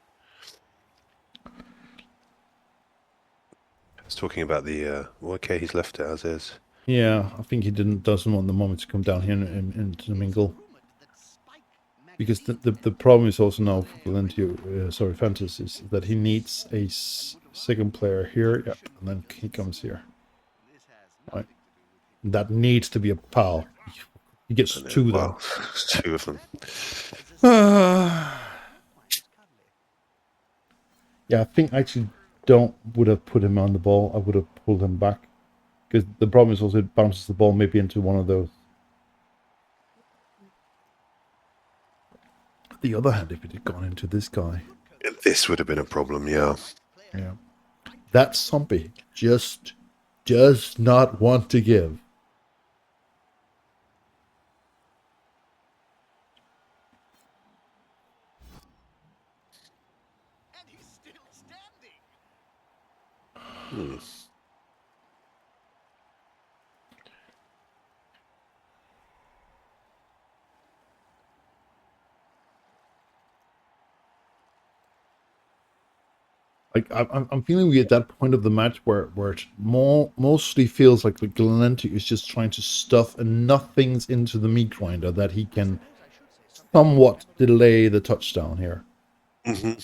was talking about the. Well, okay, he's left it as is. Yeah, I think he doesn't want the moment to come down here and to mingle. Because the problem is also now for Galentio, sorry, Fantus, is that he needs a second player here, yep, and then he comes here. Right. That needs to be a pal. He gets And, two, well, two of them. though. Yeah, I think I actually would have put him on the ball. I would have pulled him back. Because the problem is also it bounces the ball maybe into one of those. The other hand, if it had gone into this guy. This would have been a problem, yeah. Yeah. That zombie just does not want to give. And he's still standing. Hmm. Like I'm feeling we at that point of the match where it mostly feels like the Galentio is just trying to stuff enough things into the meat grinder that he can somewhat delay the touchdown here. Mm-hmm.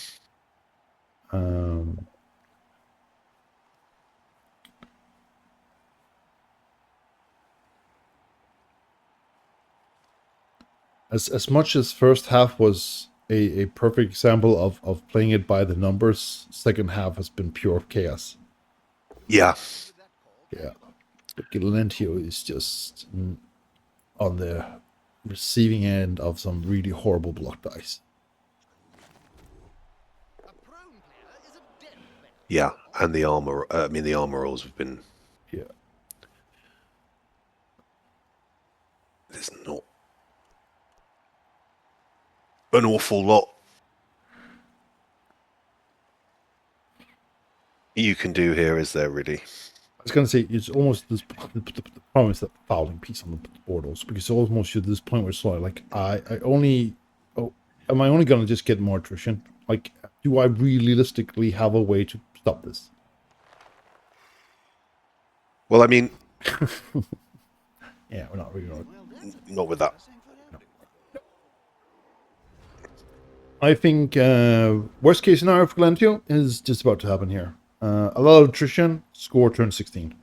As much as first half was a perfect example of playing it by the numbers, second half has been pure chaos. Yeah. Yeah. But Galentio is just on the receiving end of some really horrible block dice. A prone player is a dead player. Yeah, and the armor. The armor rolls have been. Yeah. There's not an awful lot you can do here, is there? Really? I was going to say, it's almost this. The problem is that fouling piece on the board also, because it's almost to this point where it's like, am I only going to just get more attrition? Like, do I realistically have a way to stop this? Well, I mean, Yeah, we're not really. not with that. I think worst case scenario for Galentio is just about to happen here. A lot of attrition, score turn 16.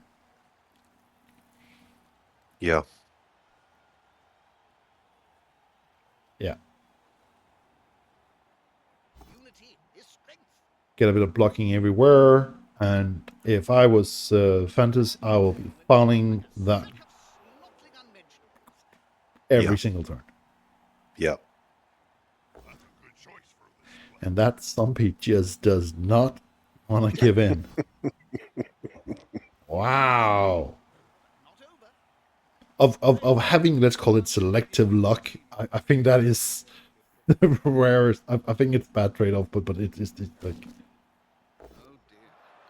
Yeah. Yeah. Unity is strength. Get a bit of blocking everywhere. And if I was Fantus, I will be fouling that Snortling unmentionables. every single turn. Yeah. Good choice for this. And that zombie just does not want to give in. Wow. Not over. Of having, let's call it selective luck, I think that is the rarest. I think it's bad trade-off, but it's like... Oh dear.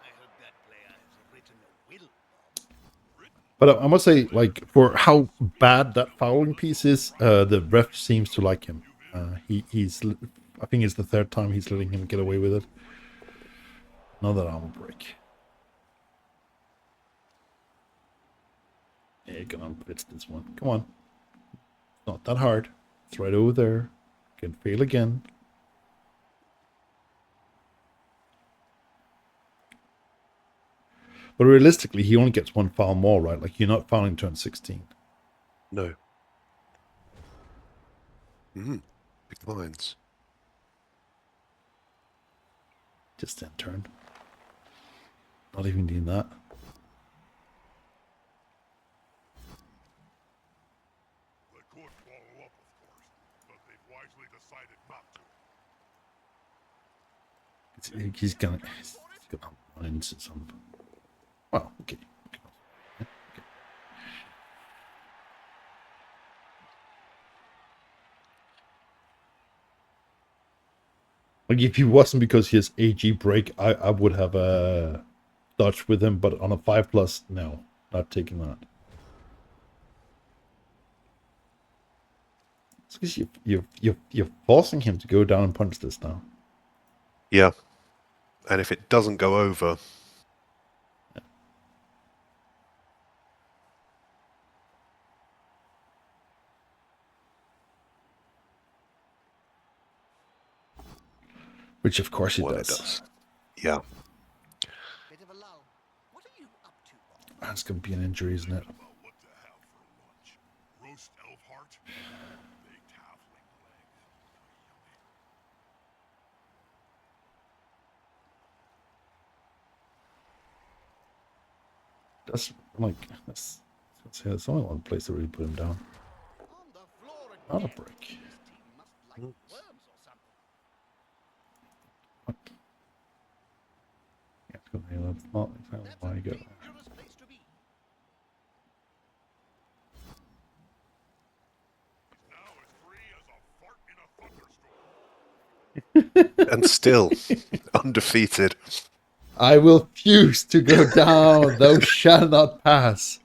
I hope that player has written a will, Bob. But I must say, like, for how bad that fouling piece is, the ref seems to like him. He's, I think it's the third time he's letting him get away with it. Another armor break. Yeah, gonna blitz this one. Come on. It's not that hard. It's right over there. Can fail again. But realistically, he only gets one foul more, right? Like, you're not fouling turn 16. No. Big lines. Just end turn. Not even doing that. They could follow up, of course, but they've wisely decided not to. He's gonna run into some... Well, okay. Like, if he wasn't because he has AG break, I would have dodged with him, but on a 5+, no. Not taking that. It's because you're forcing him to go down and punch this now. Yeah. And if it doesn't go over, Which of course he Well, does. it does. Yeah. Bit of a lull. What are you up to, Bob? That's gonna be an injury, isn't it? About what to have for lunch. Roast elf heart, baked halfling legs. That's like that's only one place to really put him down. On the floor Not a again. break. This team must like worms or something. What? Yeah, that's not exactly That's why a you go there. dangerous place to be. Now as free as a fart in a thunderstorm. And still undefeated. I will refuse to go down. Thou shalt not pass.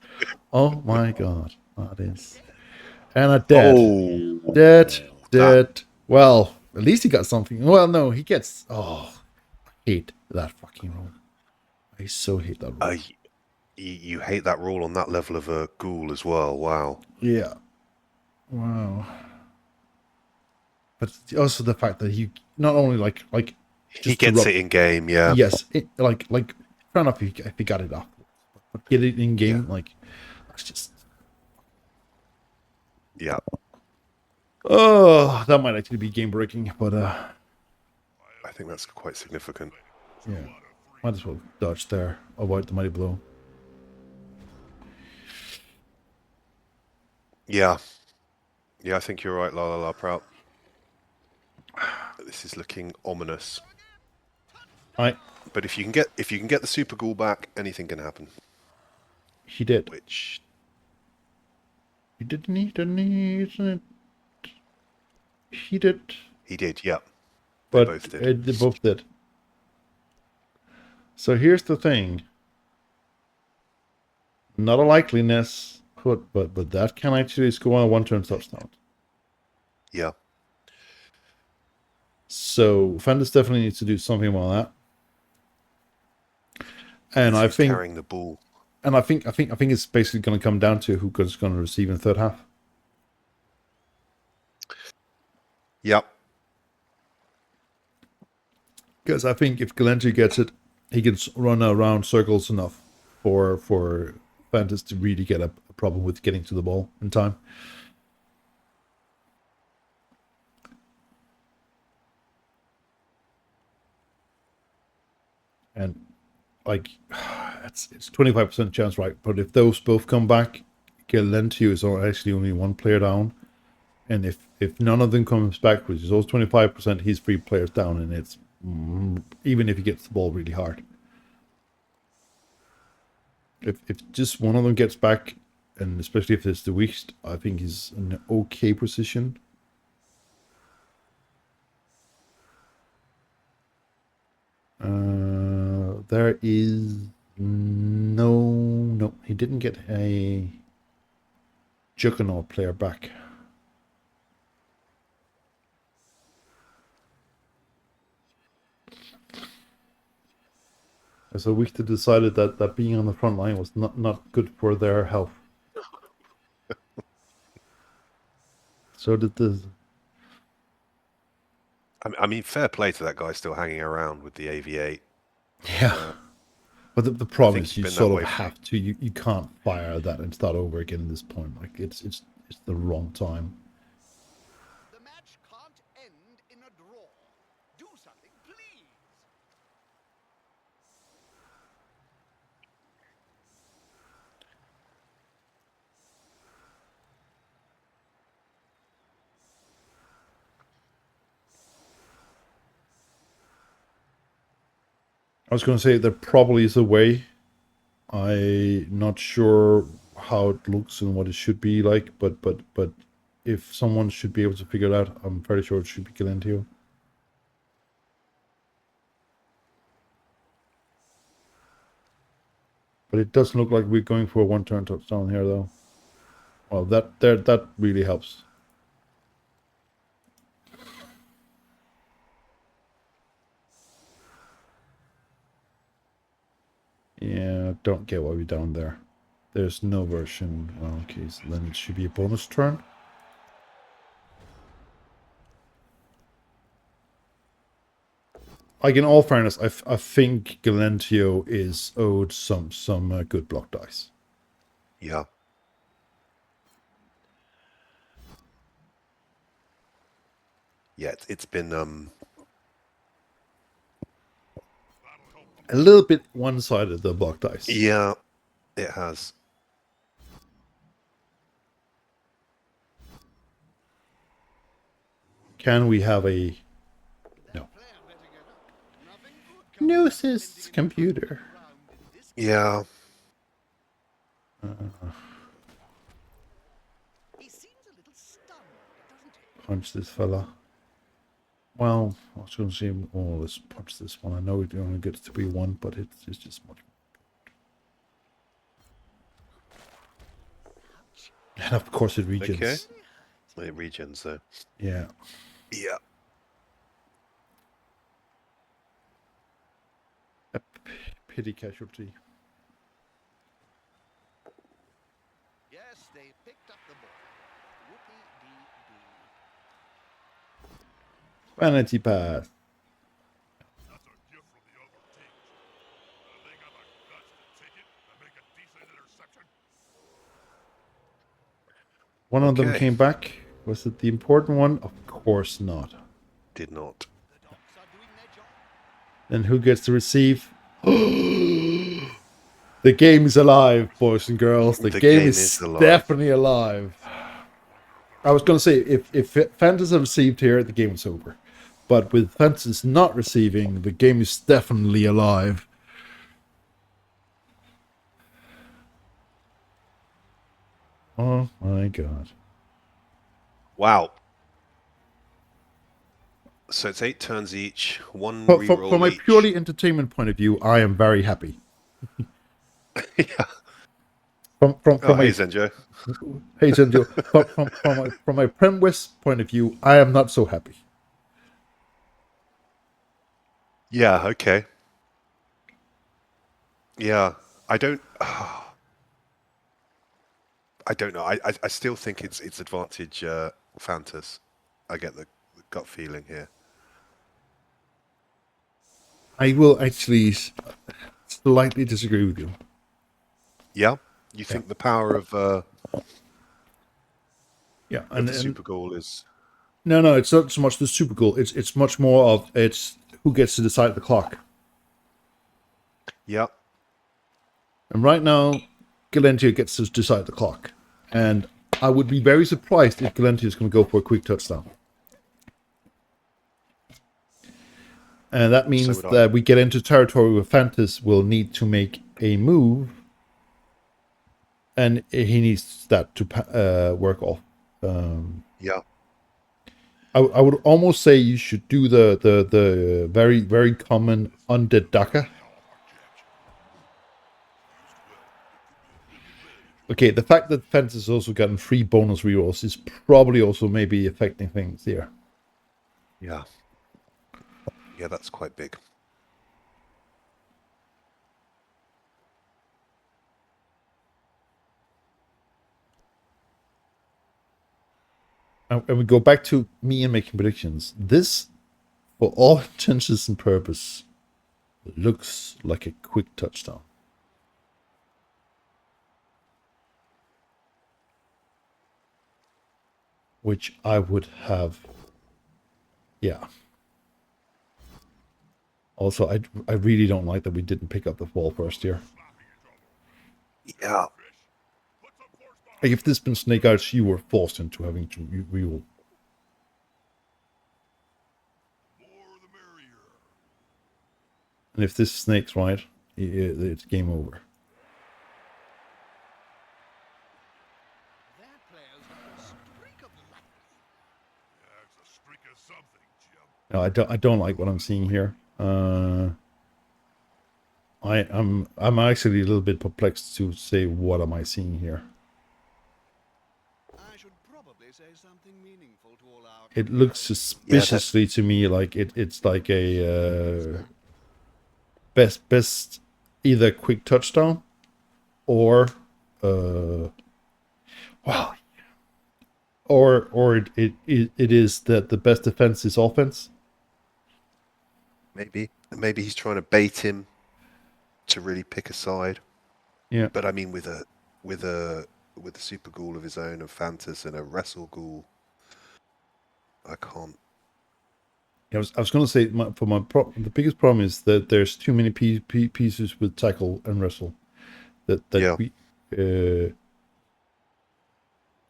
Oh my god. That is. And a dead. Oh, Dead. that Dead. Well, at least he got something. Well, no, he gets. Oh, I hate that fucking roll. I so hate that roll. you hate that rule on that level of a ghoul as well. Wow. Yeah. Wow. But also the fact that he not only like He just to gets rub, it in game, yeah. yes, like fair enough if he got it off, but get it in game like that's just Yeah. oh that might actually be game breaking, but I think that's quite significant. yeah, might as well dodge there, avoid the mighty blow. Yeah. Yeah, I think you're right, la la la prout. This is looking ominous. I But if you can get the super ghoul back, anything can happen. he did Which he didn't isn't it? He did, he did, yeah. but both did. They both did. So here's the thing. Not a likeliness, but that can actually score on a one-turn touchdown. Yeah. So Fantus definitely needs to do something about that. And I Who's think, carrying the ball. and I think it's basically going to come down to who's going to receive in the third half. Yep. Because I think if Galentio gets it, he can run around circles enough for Fantus to really get a problem with getting to the ball in time. And like it's 25% chance, right? But if those both come back, Galentio is actually only one player down. And if none of them comes back, which is also 25%, he's 3 players down, and it's even if he gets the ball really hard. If just one of them gets back, and especially if it's the weakest, I think he's in an okay position. There is no, he didn't get a Juggernaut player back. So Wichter decided that being on the front line was not good for their health. So did the. I mean, fair play to that guy still hanging around with the AV8. Yeah. But the problem think is it's you been that sort of way for- have to. You can't fire that and start over again at this point. Like it's the wrong time. The match can't end in a draw. Do something, please. I was going to say there probably is a way. I'm not sure how it looks and what it should be like, but if someone should be able to figure it out, I'm fairly sure it should be Galentio. But it doesn't look like we're going for a one-turn touchdown here, though. Well, that really helps. Yeah, don't get why we're down there. There's no version. Well, okay, so then it should be a bonus turn. like in all fairness, I think Galentio is owed some good block dice. Yeah. Yeah, it's been A little bit one-sided, the block dice. yeah, it has. Can we have a no? Gnosis computer. Yeah. He seems a little stunned, doesn't he? Punch this fella. Well, I was going to say, oh, let's punch this one. I know it only gets to be one, but it's just much. And of course it regens. Okay. It regens though. Yeah. Yeah. A pity casualty. Yes, they picked up the ball. Whoopie-dee-doo. Vanity pass. That's a gift from the other teams. They got the guts to take it and make a decent interception. One of them Okay. came back. Was it the important one? Of course not. Did not. The dogs are doing their job. Then who gets to receive? The game is alive, boys and girls. The game is alive. definitely alive. I was going to say, if Fantus had received here, the game is over. But with Fantus not receiving, the game is definitely alive. Oh my god. Wow. So it's 8 turns each, one From reroll a each. purely entertainment point of view, I am very happy. Yeah. From Oh, a, hey, Zenjo. hey Zenjo, from a Prem West point of view, I am not so happy. Yeah, okay. Yeah, I don't... I don't know. I still think it's advantage Fantus. I get the gut feeling here. I will actually slightly disagree with you. Yeah? You think the power of Yeah, the Super Goal is... no, it's not so much the super goal. It's much more of it's who gets to decide the clock. Yeah. And right now, Galentio gets to decide the clock. And I would be very surprised if Galentio is going to go for a quick touchdown. And that means would I. that we get into territory where Fantus will need to make a move. And he needs that to work off. Yeah. I would almost say you should do the very, very common Undead Daka. Okay, the fact that Fantus has also gotten 3 bonus rerolls is probably also maybe affecting things here. Yeah. Yeah, that's quite big. And we go back to me and making predictions. This, for all intentions and purpose, looks like a quick touchdown. Which I would have... Yeah. Also, I really don't like that we didn't pick up the ball first here. Yeah. Like if this had been Snake Eyes, you were forced into having to reroll. More the merrier. And if this snake's right, it's game over. Their players have a streak of luck. Yeah, it's a streak of something, Jim. No, I don't like what I'm seeing here. I'm actually a little bit perplexed to say what am I seeing here. I should probably say something meaningful to all our... It looks suspiciously to me like it's like a best either quick touchdown or wow, or it is that the best defense is offense. Maybe he's trying to bait him to really pick a side. Yeah. But I mean, with a super ghoul of his own, a Fantus and a wrestle ghoul, I can't. I was going to say the biggest problem is that there's too many pieces with tackle and wrestle. That Yeah. we.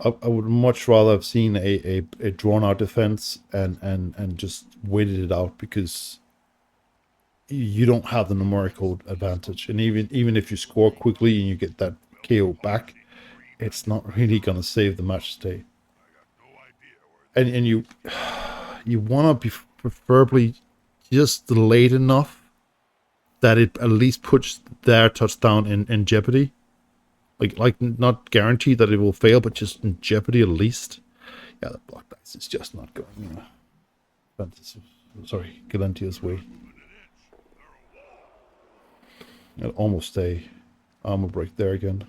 I would much rather have seen a drawn out defense and just waited it out, because you don't have the numerical advantage, and even if you score quickly and you get that KO back, it's not really gonna save the match today. And you want to be preferably just late enough that it at least puts their touchdown in jeopardy. Like not guaranteed that it will fail, but just in jeopardy at least. Yeah, the block dice is just not going. Sorry, Galentio's way. And almost a armor break there again.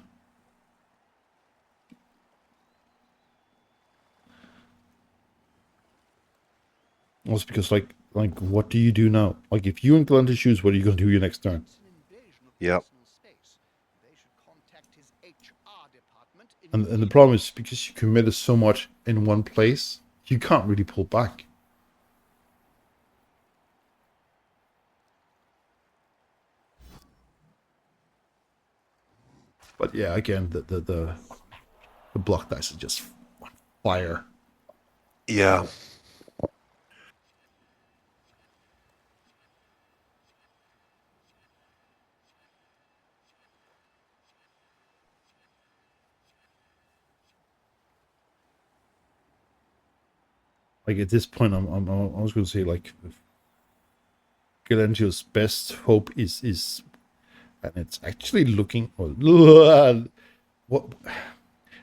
Also because like what do you do now? Like if you and Galentio choose, what are you going to do your next turn? It's an invasion of Yep. personal space. They should contact his HR department And the immediately. problem is because you committed so much in one place, you can't really pull back. But yeah, again, the block dice is just on fire. Yeah. Like at this point, I was going to say like Galentio's best hope is, and it's actually looking. What?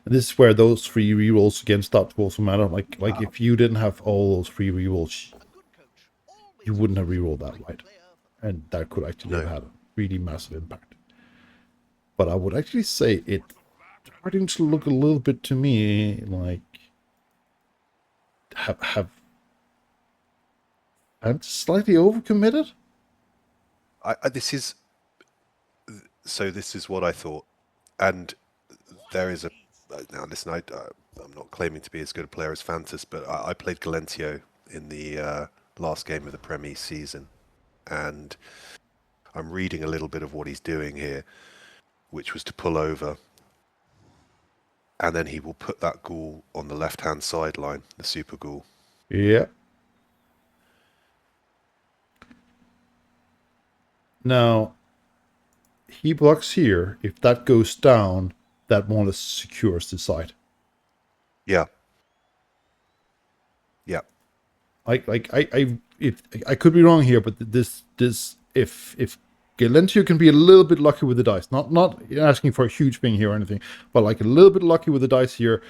And this is where those free rerolls again start to also matter. Like if you didn't have all those free rerolls, A good coach always you wouldn't have chooses the rerolled that, right right? player for And that could actually No. have had a really massive impact. But I would actually say it starting to look a little bit to me like have I'm slightly overcommitted. This is what I thought, and there is a now listen. I'm not claiming to be as good a player as Fantus, but I played Galentio in the last game of the Premier season, and I'm reading a little bit of what he's doing here, which was to pull over, and then he will put that ghoul on the left-hand sideline, the super ghoul. Yeah. Now, he blocks here. If that goes down, that more or less secures the side. Yeah. Yeah. If I could be wrong here, but this if Galentio can be a little bit lucky with the dice, not asking for a huge thing here or anything, but like a little bit lucky with the dice here,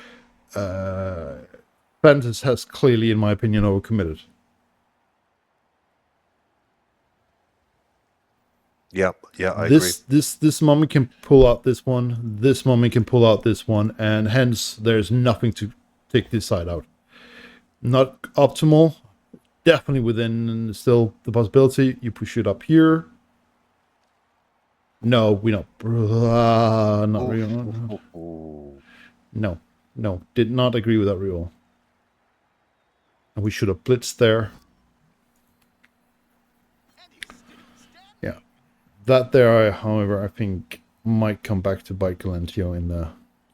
Fantus has clearly, in my opinion, overcommitted. Yeah, I agree. This mummy can pull out this one. This mummy can pull out this one, and hence there's nothing to take this side out. Not optimal. Definitely within still the possibility. You push it up here. No, we don't. Not real. No. Did not agree with that reroll. And we should have blitzed there. Yeah. That there, however, I think might come back to bite Galentio in the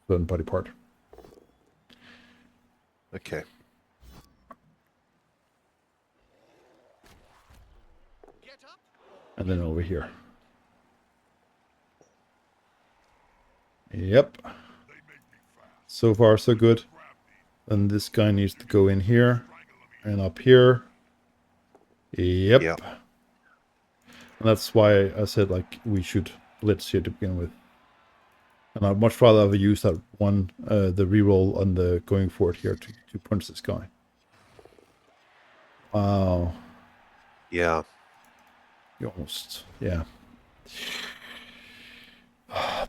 certain body part. Okay. And then over here. Yep. So far, so good. Then this guy needs to go in here and up here. Yep. Yep. And that's why I said like we should blitz here to begin with. And I'd much rather have used that one, the reroll on the going for it here to punch this guy. Wow. Yeah. You almost, yeah.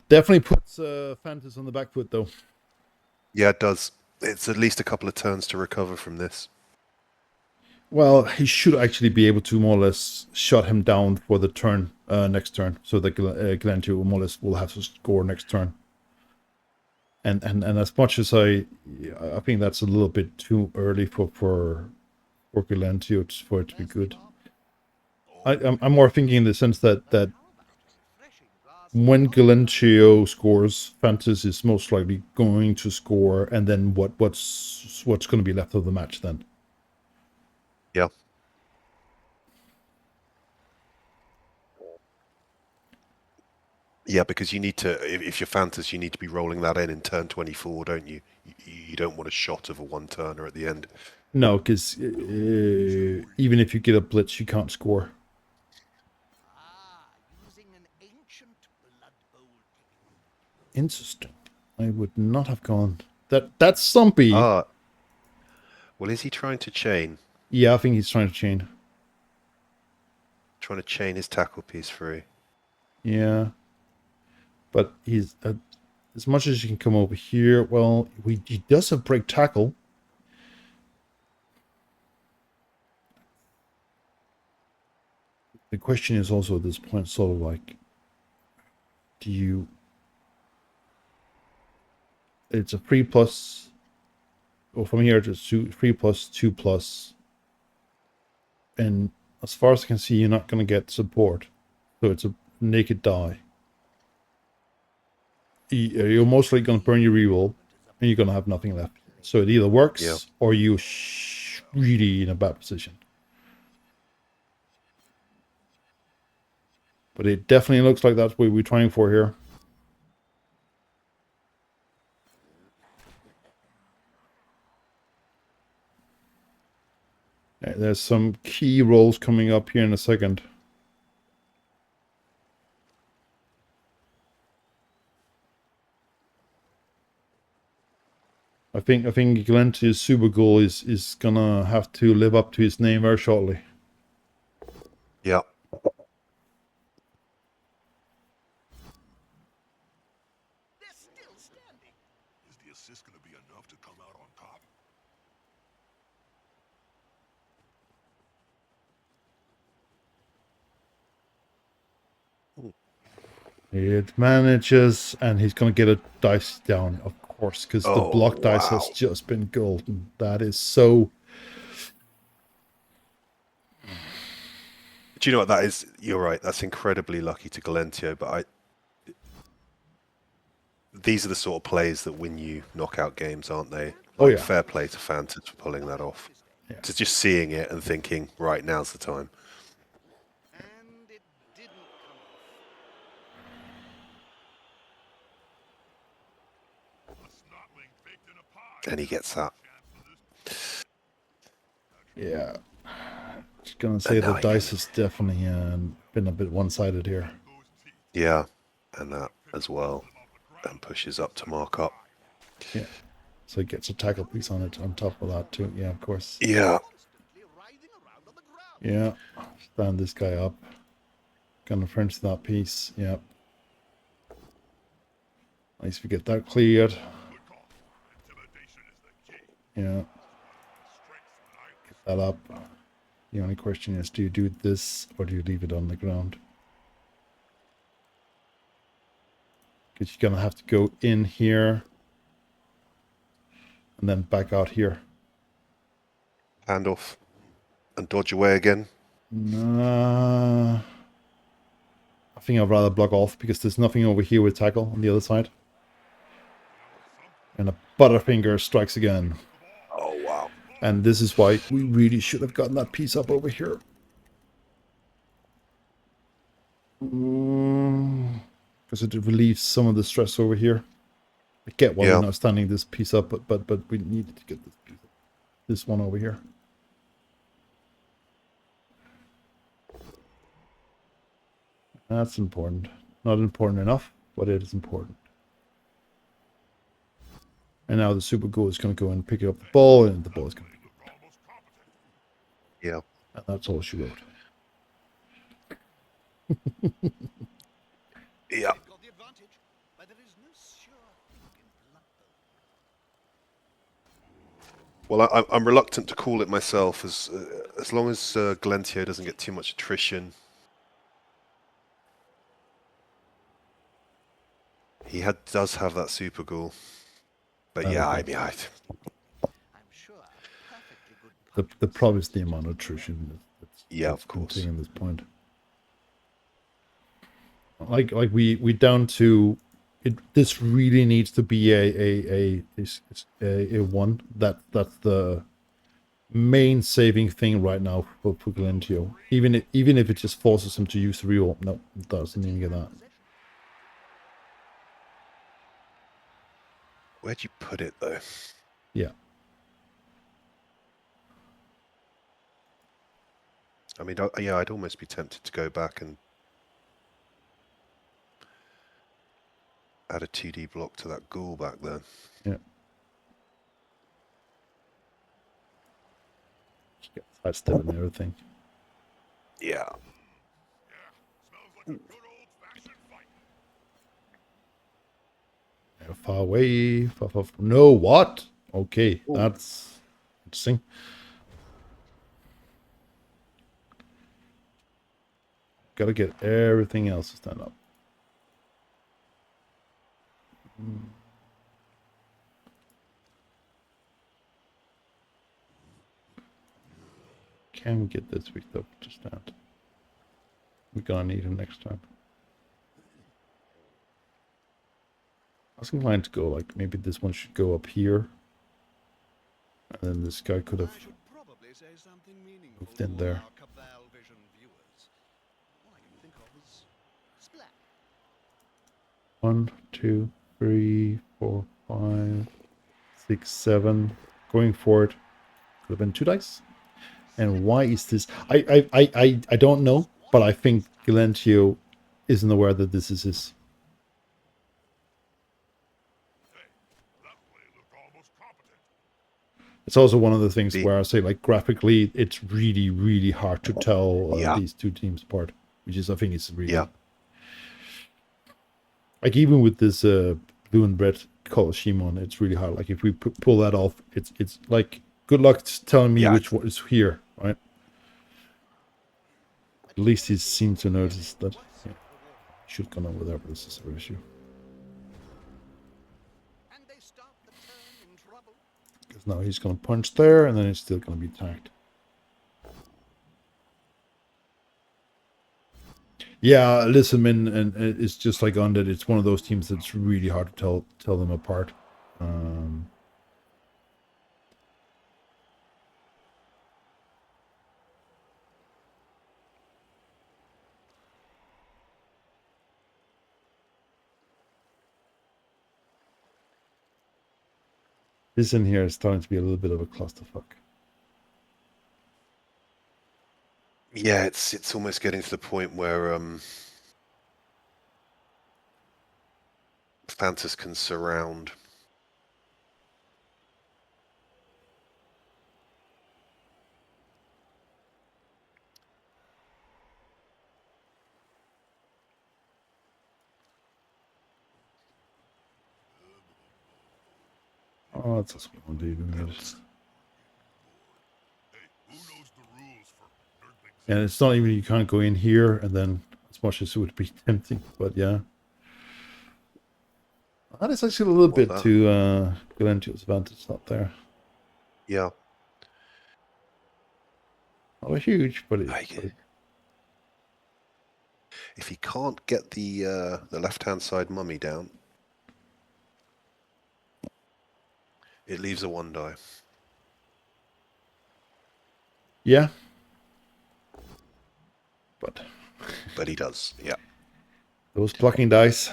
Definitely puts Fantus on the back foot, though. Yeah, it does. It's at least a couple of turns to recover from this. Well, he should actually be able to more or less shut him down for the turn, next turn, so that Galentio more or less will have to score next turn. And as much as I think that's a little bit too early for Galentio for it to be good. I'm more thinking in the sense that when Galentio scores, Fantus is most likely going to score, and then what's going to be left of the match then? Yeah. Yeah, because you need to, if you're Fantas, you need to be rolling that in turn 24, don't you? You don't want a shot of a one-turner at the end. No, because even if you get a blitz, you can't score. Using an ancient blood bowl technique. Interesting. I would not have gone. That's Stumpy. Ah. Well, is he trying to chain? Yeah, I think he's trying to chain. Trying to chain his tackle piece free. Yeah. But he's... as much as you can come over here, well, he does have break tackle. The question is also at this point sort of like, do you... It's a 3+, or from here to 3+, 2+. And as far as I can see, you're not going to get support. So it's a naked die. You're mostly going to burn your reroll, and you're going to have nothing left. So it either works, or you're really in a bad position. But it definitely looks like that's what we're trying for here. There's some key rolls coming up here in a second. I think Galentio's super goal is gonna have to live up to his name very shortly. Yeah. They're still standing. Is the assist going to be enough to come out on top? It manages, and he's gonna get a dice down, of course, because the block dice has just been golden. That is so... Do you know what that is? You're right. That's incredibly lucky to Galentio, but these are the sort of plays that win you knockout games, aren't they? Like, oh yeah. Fair play to Fantas for pulling that off. Yeah. To just seeing it and thinking, right, now's the time. And it didn't come off. A snotling baked in a pie. And he gets that. Yeah. Just gonna say the dice has definitely been a bit one-sided here. Yeah, and that as well. And pushes up to mark up. Yeah. So he gets a tackle piece on it on top of that too. Yeah, of course. Yeah. Constantly writhing around on the ground. Yeah. Stand this guy up. Gonna French that piece. Yep. Nice we get that cleared. Intimidation is the key. Yeah. Get that up. The only question is, do you do this or do you leave it on the ground? Because you're gonna have to go in here and then back out here. Handoff. And dodge away again. Nah. I think I'd rather block off because there's nothing over here with tackle on the other side. And a Butterfinger strikes again. Oh, wow. And this is why we really should have gotten that piece up over here. Because it relieves some of the stress over here. I get why we're not standing this piece up, but we needed to get this one over here. That's important. Not important enough, but it is important. And now the super goal is going to go and pick up the ball, and the ball is going to be good. Yeah. And that's all she wrote. Yeah. Got the advantage, but there is no sure hook in blood bowl. Well, I'm reluctant to call it myself, as long as Galentio doesn't get too much attrition. He does have that super ghoul, but That yeah, is I it. mean, I'm sure perfectly good The punches problem is suit the his amount of style. attrition yeah, that's of been course. taken at this point. Like we down to it. This really needs to be a one. That's the main saving thing right now for Galentio. Even if it just forces him to use the reorb. No, it doesn't even get that. Possession. Where'd you put it though? Yeah. I mean, yeah, I'd almost be tempted to go back and add a 2D block to that ghoul back there. Yeah. Sidestep and everything. Yeah. Smells like a good old-fashioned fight. Yeah, far away. Far. No, what? Okay, that's interesting. Gotta get everything else to stand up. Can we get this week up to stand? We're gonna need him next time. I was inclined to go like maybe this one should go up here. And then this guy could have I should probably say something meaningful moved in to all there. our Cabal Vision viewers. All I can think of is splat. 1, 2, 3, 4, 5, 6, 7. Going for it. Could have been 2 dice. And why is this? I don't know, but I think Galentio isn't aware that this is his. That play looked almost competent. It's also one of the things Be- where I say, like, graphically, it's really, really hard to tell Yeah. these two teams apart, which is, I think, it's really Yeah. like even with this blue and red color scheme on, it's really hard. Like if we pull that off, it's like good luck telling me Yeah. which one is here, right? At least he seemed to notice that. Yeah, should gone over there, but this is an issue. And they start the turn in trouble. Because now he's gonna punch there, and then it's still gonna be attacked. Yeah, listen, man, and it's just like Undead. It's one of those teams that's really hard to tell them apart. This in here is starting to be a little bit of a clusterfuck. Yeah, it's almost getting to the point where Fantus can surround. Oh, that's a small dude. Hey, who knows the rules for Nerdlings? And it's not even, you can't go in here and then, as much as it would be tempting, but yeah. That is actually a little bit that? to Galentio's advantage, not there. Yeah. Not a huge, but If he can't get the left-hand side mummy down, it leaves a 1 die. yeah. But he does, yeah. Those blocking dice.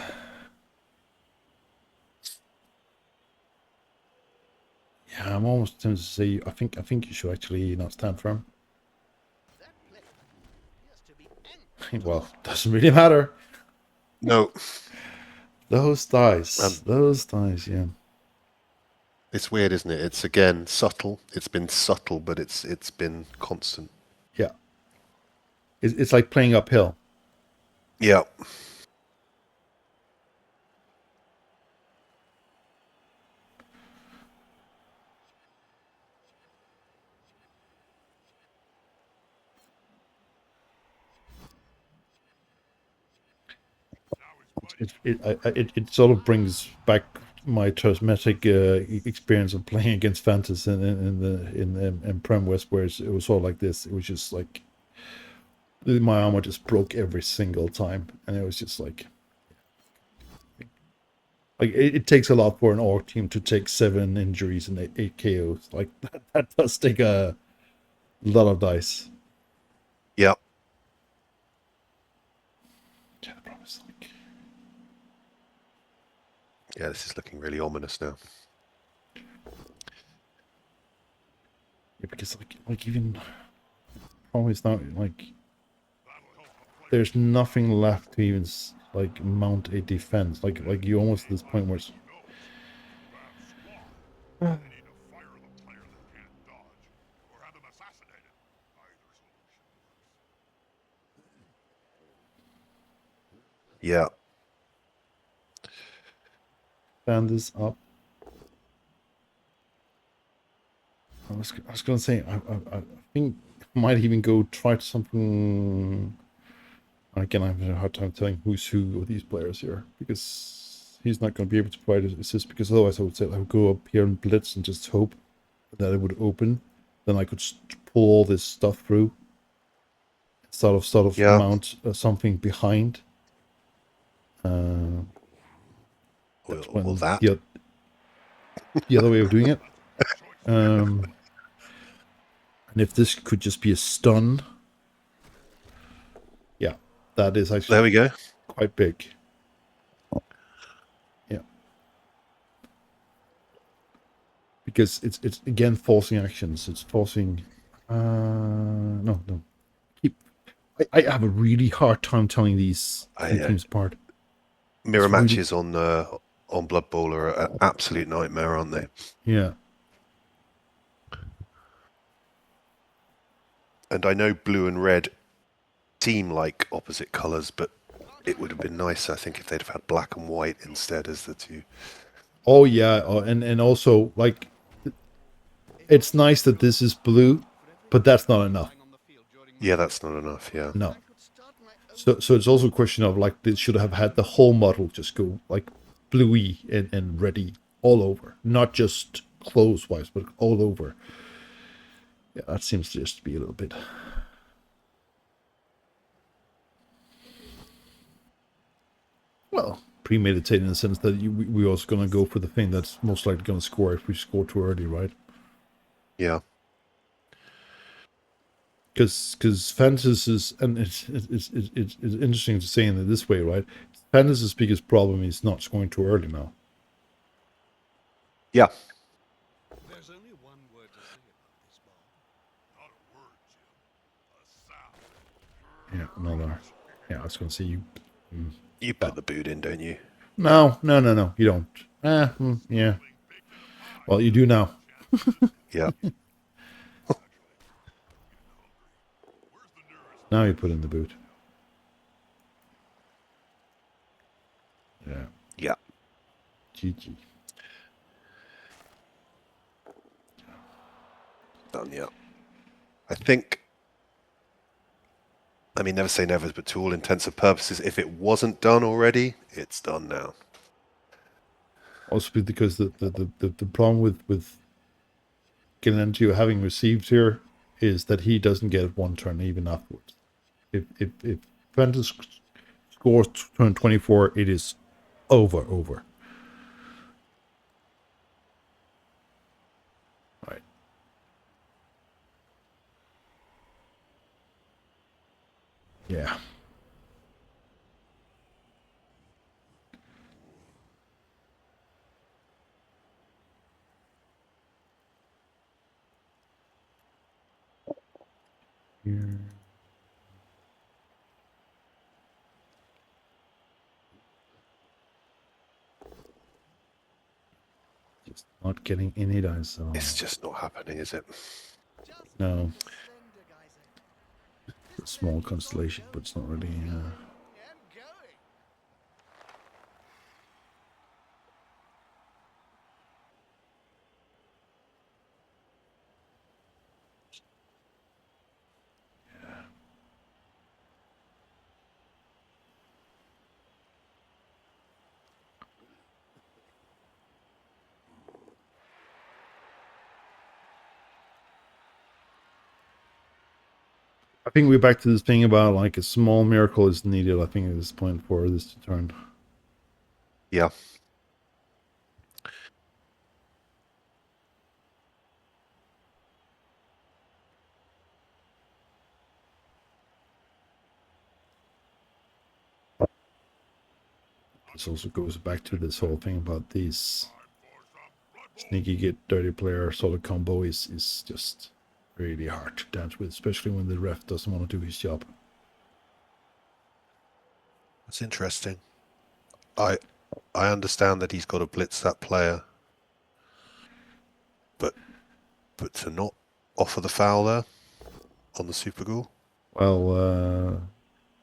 Yeah, I'm almost tempted to say I think you should actually not stand firm. That play appears to be empty. Well, doesn't really matter. No, Those dice. Yeah. it's weird, isn't it? It's again subtle. It's been subtle, but it's been constant. Yeah. It's like playing uphill. Yeah. it sort of brings back my traumatic experience of playing against Fantus in Prem West, where it was all like this. It was just like my armor just broke every single time, and it was just like it takes a lot for an orc team to take 7 injuries and 8 KOs. Like that does take a lot of dice. Yeah. Yeah, the problem is like, Yeah, this is looking really ominous now. yeah, because like even always now like there's nothing left to even like mount a defense. Like you almost at this point where it's They need to fire the player that can't dodge, or have him assassinated. Either solution works. Yeah. stand this up. I was gonna say I think I might even go try something. Again, I'm having a hard time telling who's who of these players here because he's not going to be able to provide assist. Because otherwise, I would say I would go up here and blitz and just hope that it would open. Then I could pull all this stuff through. Sort of Yeah. mount something behind. That's when Well, that. the other way of doing it. And if this could just be a stun, yeah, that is actually There we go. quite big. Yeah, because it's again forcing actions. It's forcing. No. Keep. I have a really hard time telling these two teams apart. Mirror It's really- matches on Blood Bowl are an absolute nightmare, aren't they? Yeah. And I know blue and red seem like opposite colours, but it would have been nice, I think, if they'd have had black and white instead as the two. Oh yeah, and also like, it's nice that this is blue, but that's not enough. Yeah, that's not enough. Yeah. No. So it's also a question of like they should have had the whole model just go like bluey and reddy all over, not just clothes wise, but all over. Yeah, that seems to just be a little bit. Well, premeditated in the sense that we also gonna go for the thing that's most likely gonna score if we score too early, right? Yeah. Because Fantus is, and it's interesting to say in this way, right? Fantus's biggest problem is not scoring too early now. Yeah. There's only one word to say about this, Bob. Not a word, Jim. A sound. Yeah, another. Yeah, I was gonna say you. You put the boot in, don't you? No, you don't. Yeah. Well, you do now. Yeah. Now you put in the boot. Yeah. Yeah. GG. Done. Yeah. I think. I mean, never say never, but to all intents and purposes, if it wasn't done already, it's done now. Also because the problem with Galentio having received here is that he doesn't get one turn even afterwards. If Fantus scores turn 24, it is over. Right. Yeah. Here. Just not getting any dice. So. It's just not happening, is it? No. It's a small constellation, but it's not really. think we're back to this thing about like a small miracle is needed. I think at this point for this to turn. Yeah. This also goes back to this whole thing about these sneaky get dirty player solo combo is just really hard to dance with, especially when the ref doesn't want to do his job. That's interesting. I understand that he's got to blitz that player, but to not offer the foul there on the super ghoul, Well,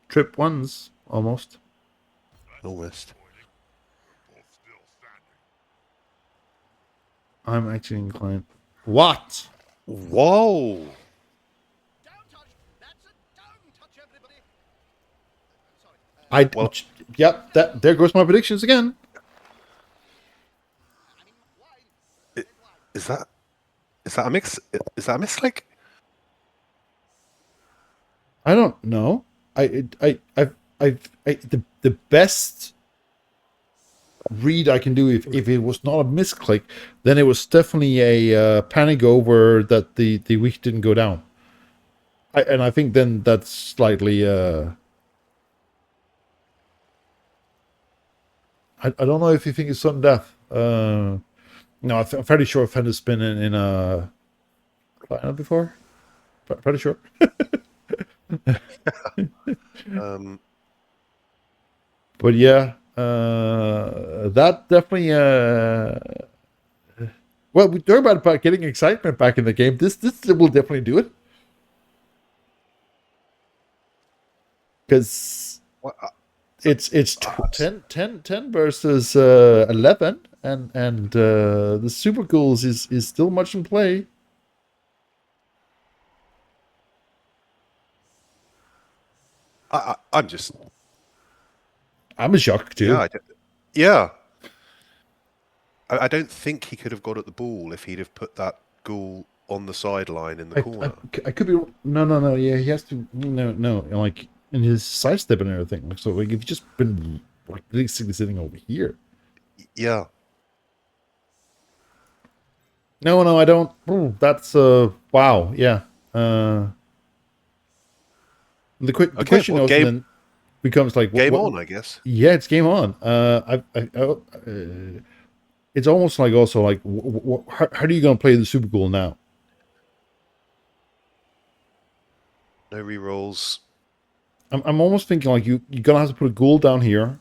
trip once almost. almost. Both still standing. I'm actually inclined. What? Whoa! Don't touch. That's a don't touch, everybody. Sorry. Well- Yep. That there goes my predictions again. I mean, why? Is that a mix? Is that a misclick? I don't know. The best read I can do if it was not a misclick, then it was definitely a panic over that the weak didn't go down. I think then that's slightly. I don't know if you think it's sudden death. No, I'm fairly sure Fantus been in a lineup before. Pretty sure. But yeah, that definitely. Well, we talk about getting excitement back in the game. This will definitely do it. Because What? it's 10 versus 11, and the Super Ghouls is still much in play. I'm just. I'm shocked too. Yeah. I don't think he could have got at the ball if he'd have put that ghoul on the sideline in the corner. I could be no. Yeah, he has to no like in his sidestep and everything. Like, so like if he's just been like basically sitting over here. Yeah. No, I don't. Oh, that's wow. Yeah. The question well, also then becomes like Game on, I guess. Yeah, it's game on. It's almost like also like how are you going to play the Super Ghoul now? No rerolls. I'm almost thinking like you're gonna have to put a Ghoul down here,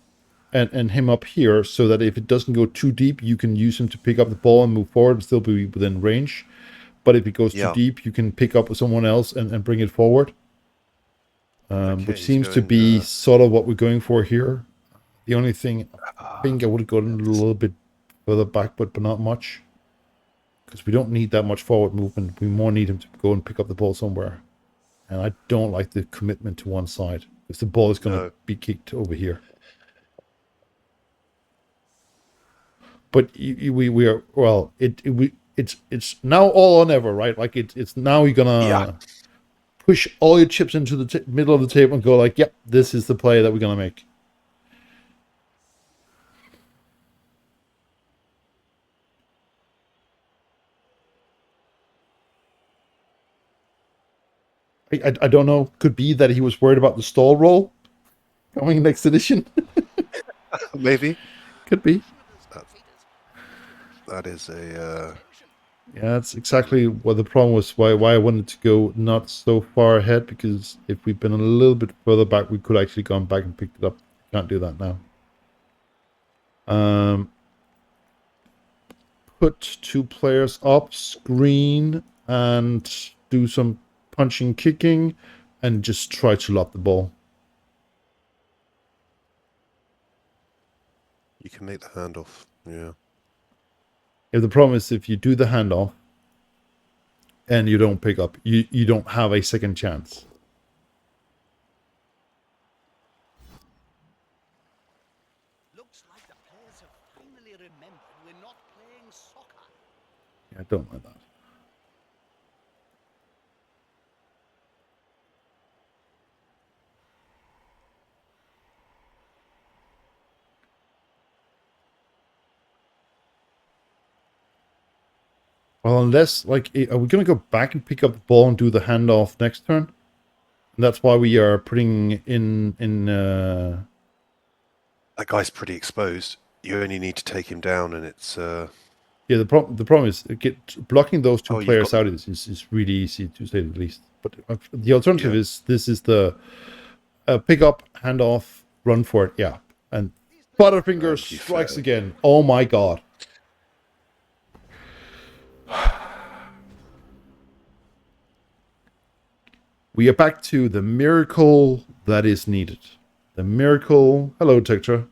and him up here, so that if it doesn't go too deep, you can use him to pick up the ball and move forward and still be within range. But if it goes too deep, you can pick up with someone else and bring it forward. Which seems to be sort of what we're going for here. The only thing I think I would have gone a little bit further back, but not much. Because we don't need that much forward movement. We more need him to go and pick up the ball somewhere. And I don't like the commitment to one side. Because the ball is going to be kicked over here. But we are, well, it's now all or never, right? Like it's now you're gonna push all your chips into the middle of the table and go like, yep, this is the play that we're gonna make. I don't know. Could be that he was worried about the stall roll coming next edition. Maybe. Could be. That is a. Yeah, that's exactly what the problem was. Why I wanted to go not so far ahead, because if we'd been a little bit further back, we could actually gone back and picked it up. Can't do that now. Put 2 players up, screen, and do some punching, kicking, and just try to lob the ball. You can make the handoff. Yeah. If the problem is if you do the handoff and you don't pick up, you don't have a second chance. Looks like the players have finally remembered we're not playing soccer. Yeah, I don't like that. Well, unless, like, are we going to go back and pick up the ball and do the handoff next turn? And that's why we are putting in That guy's pretty exposed. You only need to take him down, and it's. yeah, the problem is blocking those two Oh, you've players got out is really easy, to say the least. But the alternative Yeah. is this is the pick up, hand off, run for it. Yeah, and Butterfinger to be strikes fair. again. Oh my god! We are back to the miracle that is needed. The miracle. Hello, Tektra.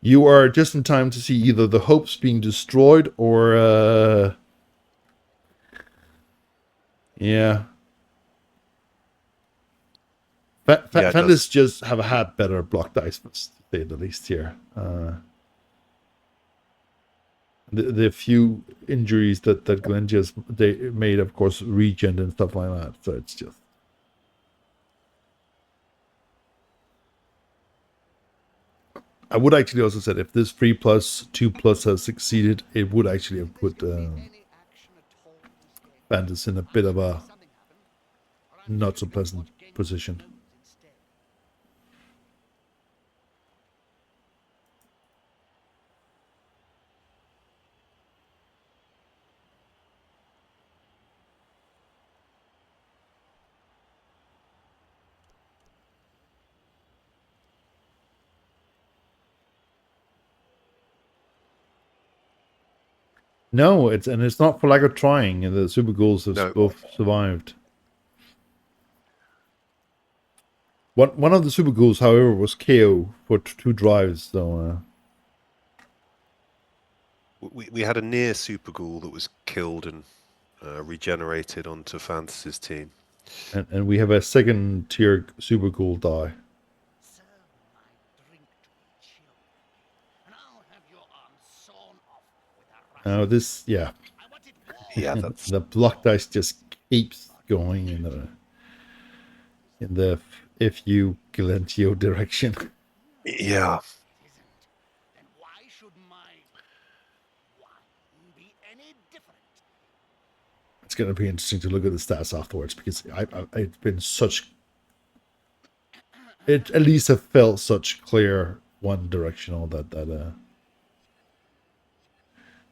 You are just in time to see either the hopes being destroyed or yeah. Yeah, it Fantus does. just have had better block dice, to say the least here. The few injuries that Galentios they made, of course, regen and stuff like that. So it's just. I would actually also said if this 3+, 2+ has succeeded, it would actually have put Fantus in a bit of a not so pleasant position. No, it's not for lack of trying. The Super Ghouls have No. both survived. One of the Super Ghouls, however, was KO for 2 drives, so We had a near Super Ghoul that was killed and regenerated onto Fantas's team. and we have a second tier Super Ghoul die. Serve my drink to be chilled, and I'll have your arm sawn off with a Now this, yeah, I want it warm. Yeah, that's. the block dice just keeps going in the if you Galentio direction. Yeah. It isn't. Then why should my wine be any different? It's going to be interesting to look at the stats afterwards because it's been such. It at least have felt such clear one directional that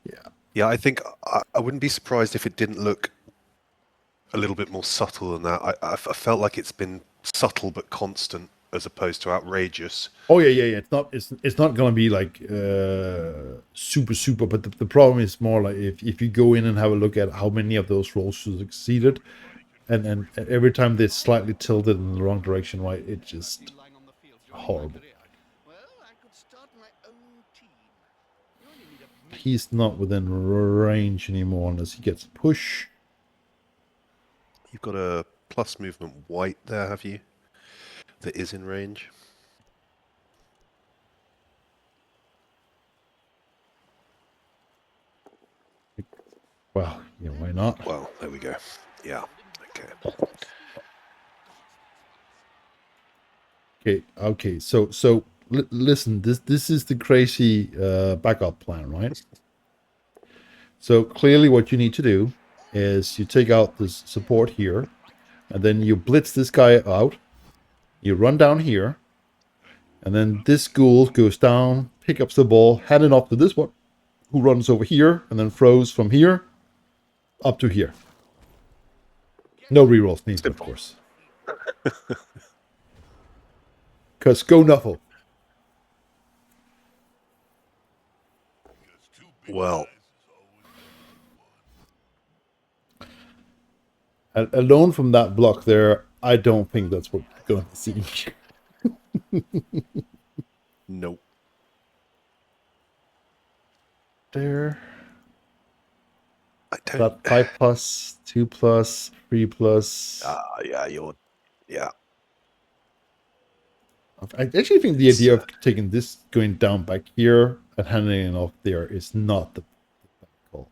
yeah. Yeah, I think I wouldn't be surprised if it didn't look a little bit more subtle than that. I felt like it's been subtle but constant as opposed to outrageous. Oh yeah. It's not gonna be like super. But the problem is more like if you go in and have a look at how many of those rolls succeeded, and every time they slightly tilted in the wrong direction, right? It just horrible. Well, I could start my own team. You only need a He's not within range anymore unless he gets a push. You've got a plus movement white there, have you? That is in range. Well, yeah, why not? Well, there we go. Yeah. Okay. Okay. So listen, this is the crazy backup plan, right? So clearly, what you need to do is you take out this support here, and then you blitz this guy out. You run down here, and then this ghoul goes down, pick up the ball, hand it off to this one, who runs over here, and then throws from here up to here. No rerolls needed, of course. Because go Nuffle. Well, Alone from that block there, I don't think that's what we're going to see. nope. There. I don't. That 5+, 2+, 3+. Yeah. I actually think the idea of taking this going down back here and handing it off there is not the call.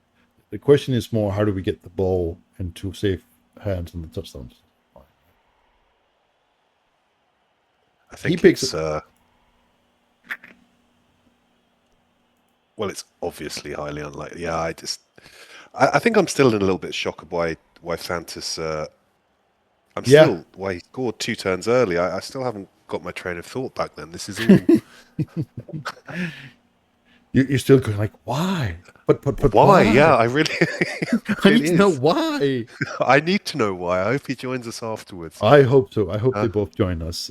The question is more, how do we get the ball into safe hands on the touchdowns? I think He picks it's well, it's obviously highly unlikely. Yeah, I think I'm still in a little bit shock of why Fantus. Why he scored 2 turns early. I still haven't got my train of thought back. Then this is all. You're still going like, why? But Why? Yeah, I really. I need to know why. I need to know why. I hope he joins us afterwards. I hope so. I hope they both join us.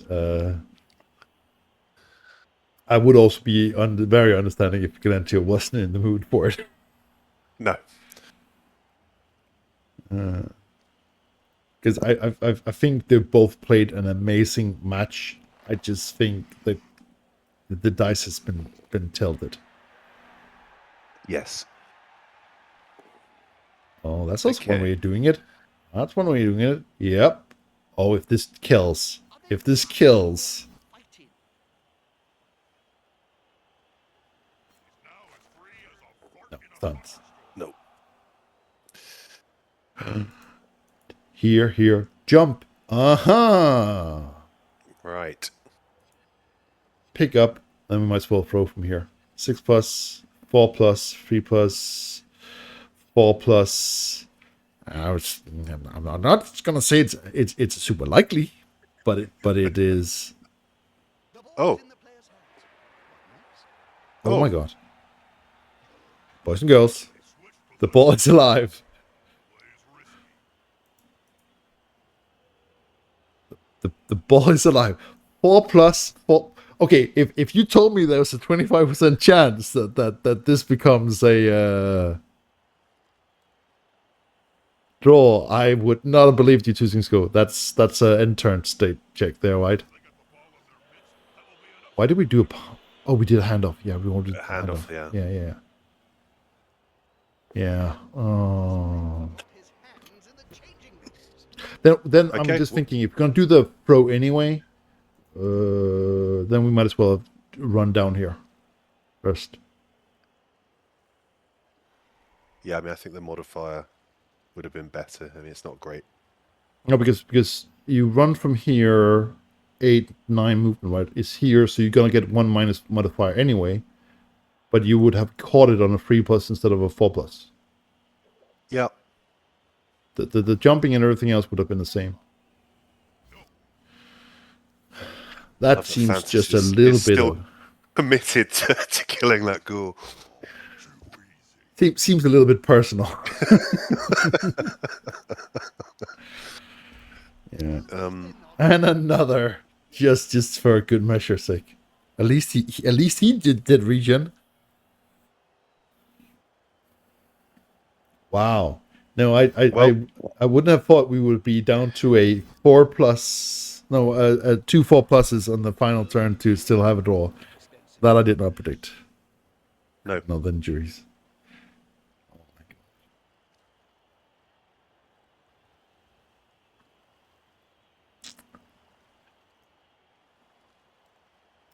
I would also be very understanding if Galentio wasn't in the mood for it. No. Because I think they both played an amazing match. I just think that the dice has been tilted. Yes. Oh, that's also one way of doing it. That's one way of doing it. Yep. Oh, if this kills. If this kills. Fighting. No, stunts. No. Here. Jump. Uh-huh. Right. Pick up. Then we might as well throw from here. 6+, 4+, 3+, 4+. I'm not gonna say it's super likely, but it is. The ball Oh. is in the player's hands. Oh my god. Boys and girls, the ball is alive. The ball is alive. 4+, 4. Okay, if you told me there was a 25% chance that this becomes a draw, I would not have believed you choosing score. That's an end turn state check there, right? Why did we do a? Oh, we did a handoff. Yeah, we wanted A handoff, yeah. Yeah. Oh. His hands in the changing room. Then Okay, I'm just thinking, if you're gonna do the throw anyway, then we might as well run down here first. Yeah, I mean, I think the modifier would have been better. I mean, it's not great. No, because you run from here, 8, 9 movement, right? Is here, so you're gonna get 1 minus modifier anyway. But you would have caught it on a 3+ instead of a 4+. Yeah. The jumping and everything else would have been the same. That seems Fantus just a is little bit still of, committed to killing that ghoul. seems a little bit personal. Yeah. And another, just for good measure's sake. At least he did regen. Wow. No, I wouldn't have thought we would be down to a 4+, no, 2 4+ on the final turn to still have a draw. That I did not predict. No. No injuries. Oh my god.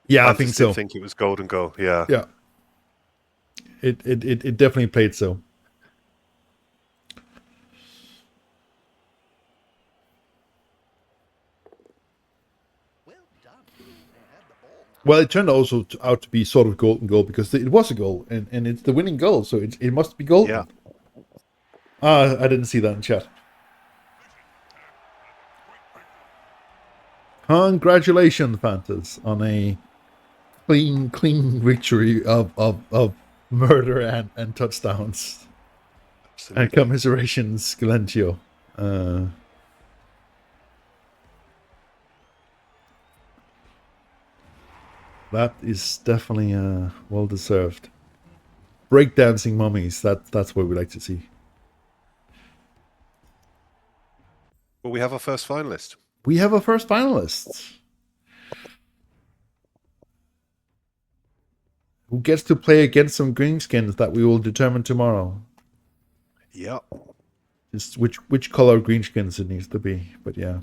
Yeah, I think Fantus so. did think it was golden goal. Yeah. Yeah. It definitely played so. Well done. They had the ball now. Well, it turned also out to be sort of golden goal because it was a goal and it's the winning goal, so it must be golden. Yeah. I didn't see that in chat. Congratulations, Fantus, on a clean victory of murder and touchdowns. Absolutely. And commiserations, Galentio. That is definitely well deserved. Breakdancing mummies, that's what we like to see. Well, we have our first finalist. We have a first finalist who gets to play against some greenskins that we will determine tomorrow. Yeah. Just which color greenskins it needs to be, but yeah.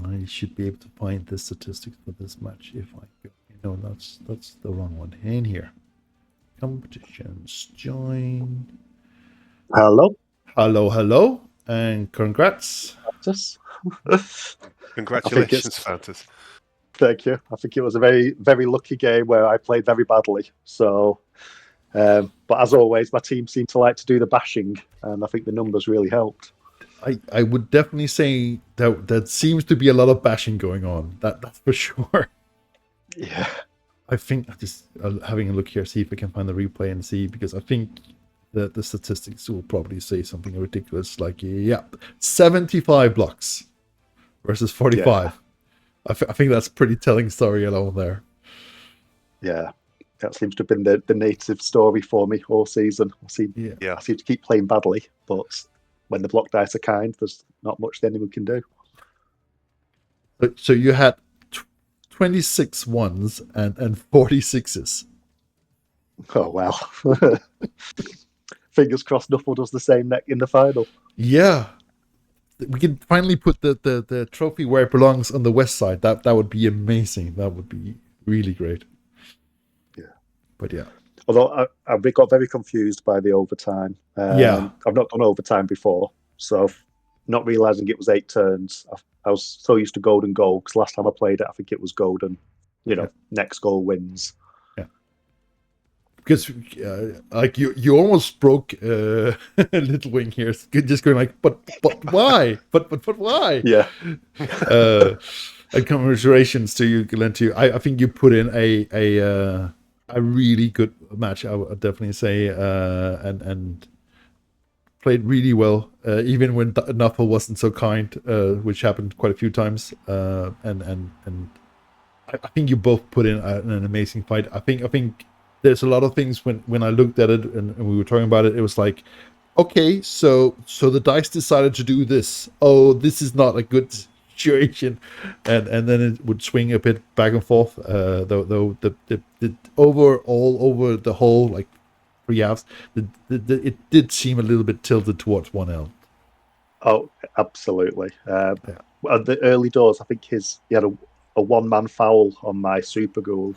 I should be able to find the statistics for this match if I go. No, that's the wrong one. In here. Competitions. Join. Hello. Hello. And congrats. Just Congratulations, Fantus. Thank you. I think it was a very, very lucky game where I played very badly. So But as always, my team seemed to like to do the bashing, and I think the numbers really helped. I would definitely say that seems to be a lot of bashing going on. That's for sure. Yeah. I think I just having a look here, see if I can find the replay and see, because I think the statistics will probably say something ridiculous like 75 blocks versus 45. Yeah. I think that's pretty telling story alone there. Yeah, that seems to have been the native story for me all season. I seem to keep playing badly, but when the block dice are kind, there's not much anyone can do. So you had 26 ones and 46s. Oh, well. Fingers crossed Nuffle does the same in the final. Yeah. We can finally put the trophy where it belongs on the west side. That would be amazing. That would be really great. Yeah. But yeah. Although I got very confused by the overtime. I've not done overtime before, so not realising it was 8 turns. I was so used to golden goal, because last time I played it, I think it was golden. Next goal wins. Yeah. Because like you almost broke LittleWing here, just going like, but why? But why? Yeah. And congratulations to you, Galentio. I think you put in a really good match, I would definitely say, and played really well, even when Nuffle wasn't so kind, which happened quite a few times. And I think you both put in an amazing fight. I think there's a lot of things when I looked at it and we were talking about it, it was like, okay, so the dice decided to do this. Oh, this is not a good situation, and then it would swing a bit back and forth. Though the over the whole like 3 halves, it did seem a little bit tilted towards one end. Oh, absolutely. At the early doors, I think he had a one-man foul on my Super Ghoul.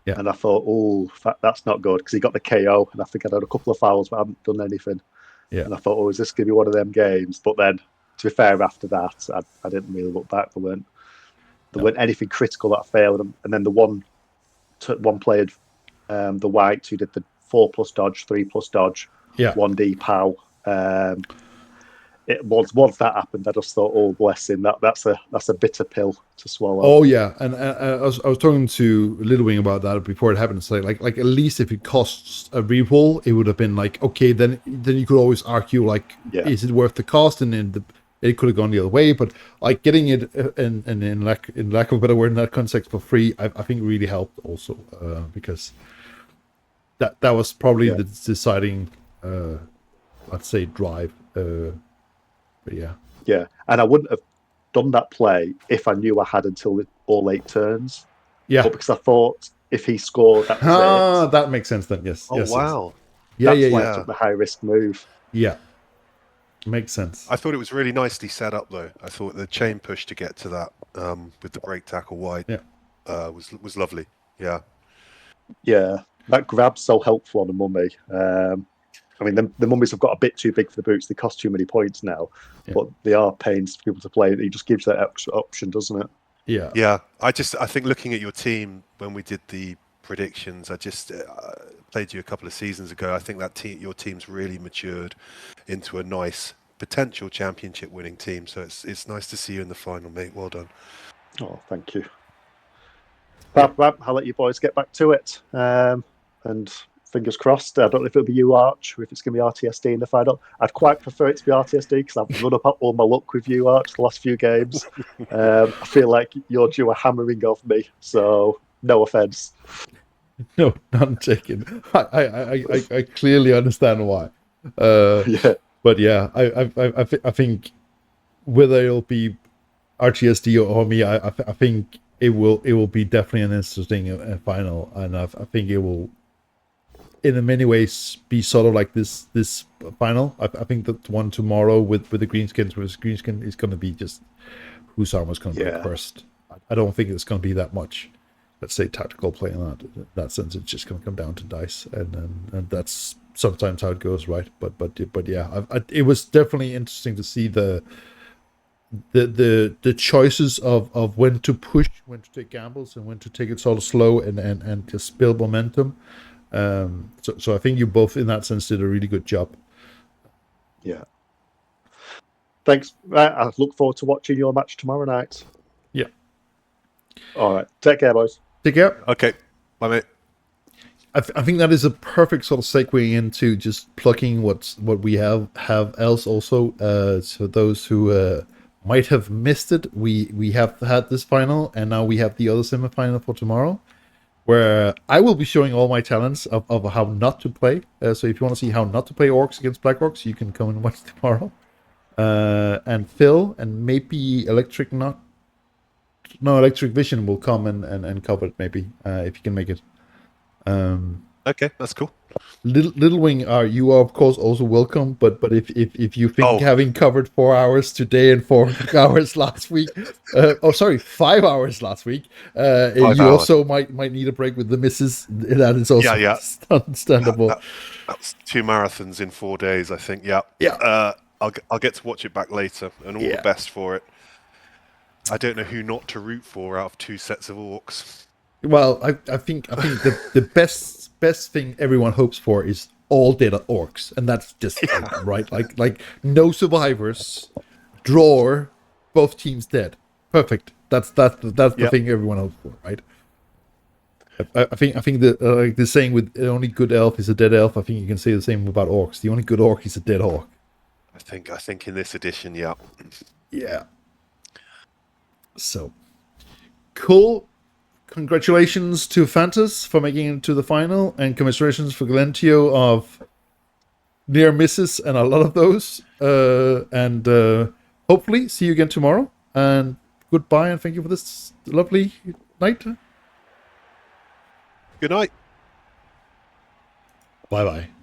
Yeah. And I thought, oh, that's not good, because he got the KO, and I think I'd had a couple of fouls, but I haven't done anything. Yeah. And I thought, oh, is this going to be one of them games? But then, to be fair, after that, I didn't really look back. There weren't anything critical that I failed. And then the one played the white, who did the 4+ dodge, 3+ dodge, 1D POW. Once that happened, I just thought, oh, bless him, that's a bitter pill to swallow. Oh yeah, and I was talking to LittleWing about that before it happened. It's like at least if it costs a reroll, it would have been like, okay, then you could always argue like, is it worth the cost? And then it could have gone the other way. But like getting it in lack of a better word in that context for free, I think really helped also, because that was probably the deciding, let's say, drive. But yeah. Yeah, and I wouldn't have done that play if I knew I had until all 8 turns. Yeah. But because I thought if he scored, that was it. That makes sense then. Yes. Oh, yes, wow. Yes. That's why I took the high risk move. Yeah. Makes sense. I thought it was really nicely set up, though. I thought the chain push to get to that with the break tackle wide was lovely. Yeah. Yeah, that grab's so helpful on a mummy. I mean, the mummies have got a bit too big for the boots. They cost too many points now, but they are pains for people to play. It just gives that extra option, doesn't it? Yeah. Yeah. I think looking at your team when we did the predictions, I just played you a couple of seasons ago. I think that your team's really matured into a nice potential championship winning team. So it's nice to see you in the final, mate. Well done. Oh, thank you. Well, I'll let you boys get back to it. And fingers crossed. I don't know if it'll be you, Arch, or if it's going to be RTSD in the final. I'd quite prefer it to be RTSD, because I've run up all my luck with you, Arch, the last few games. I feel like you're due a hammering of me, so no offence. No, none taken. I clearly understand why. But yeah, I think whether it'll be RTSD or me, I think it will be definitely an interesting final, and I think it will, in many ways, be sort of like this final. I think that one tomorrow with the greenskins versus greenskin is going to be just whose armor's going to break first. I don't think it's going to be that much, let's say, tactical play in that sense. It's just going to come down to dice, and that's sometimes how it goes, right? But yeah, it was definitely interesting to see the choices of when to push, when to take gambles, and when to take it sort of slow and just build momentum. So I think you both, in that sense, did a really good job. Yeah. Thanks. I look forward to watching your match tomorrow night. Yeah. All right. Take care, boys. Take care. Okay, bye, mate. I think that is a perfect sort of segue into just plugging what we have else also. So those who might have missed it, we have had this final, and now we have the other semifinal for tomorrow, where I will be showing all my talents of how not to play. So if you want to see how not to play orcs against black orcs, you can come and watch tomorrow. And Phil and maybe Electric Vision will come and cover it maybe if you can make it. Okay, that's cool. LittleWing, you are of course also welcome, but if you think having covered 4 hours today and 4 hours last week, 5 hours last week, you also might need a break with the misses. That is also understandable. That's 2 marathons in 4 days, I think. Yeah. I'll get to watch it back later, and all the best for it. I don't know who not to root for out of 2 sets of orcs. Well, I think the best thing everyone hopes for is all dead orcs, and that's just right. Like no survivors, draw, both teams dead. Perfect. That's the thing everyone hopes for, right? I think the saying with the only good elf is a dead elf. I think you can say the same about orcs. The only good orc is a dead orc. I think in this edition, yeah. So cool. Congratulations to Fantus for making it to the final, and commiserations for Galentio of near misses and a lot of those. And hopefully see you again tomorrow. And goodbye, and thank you for this lovely night. Good night. Bye-bye.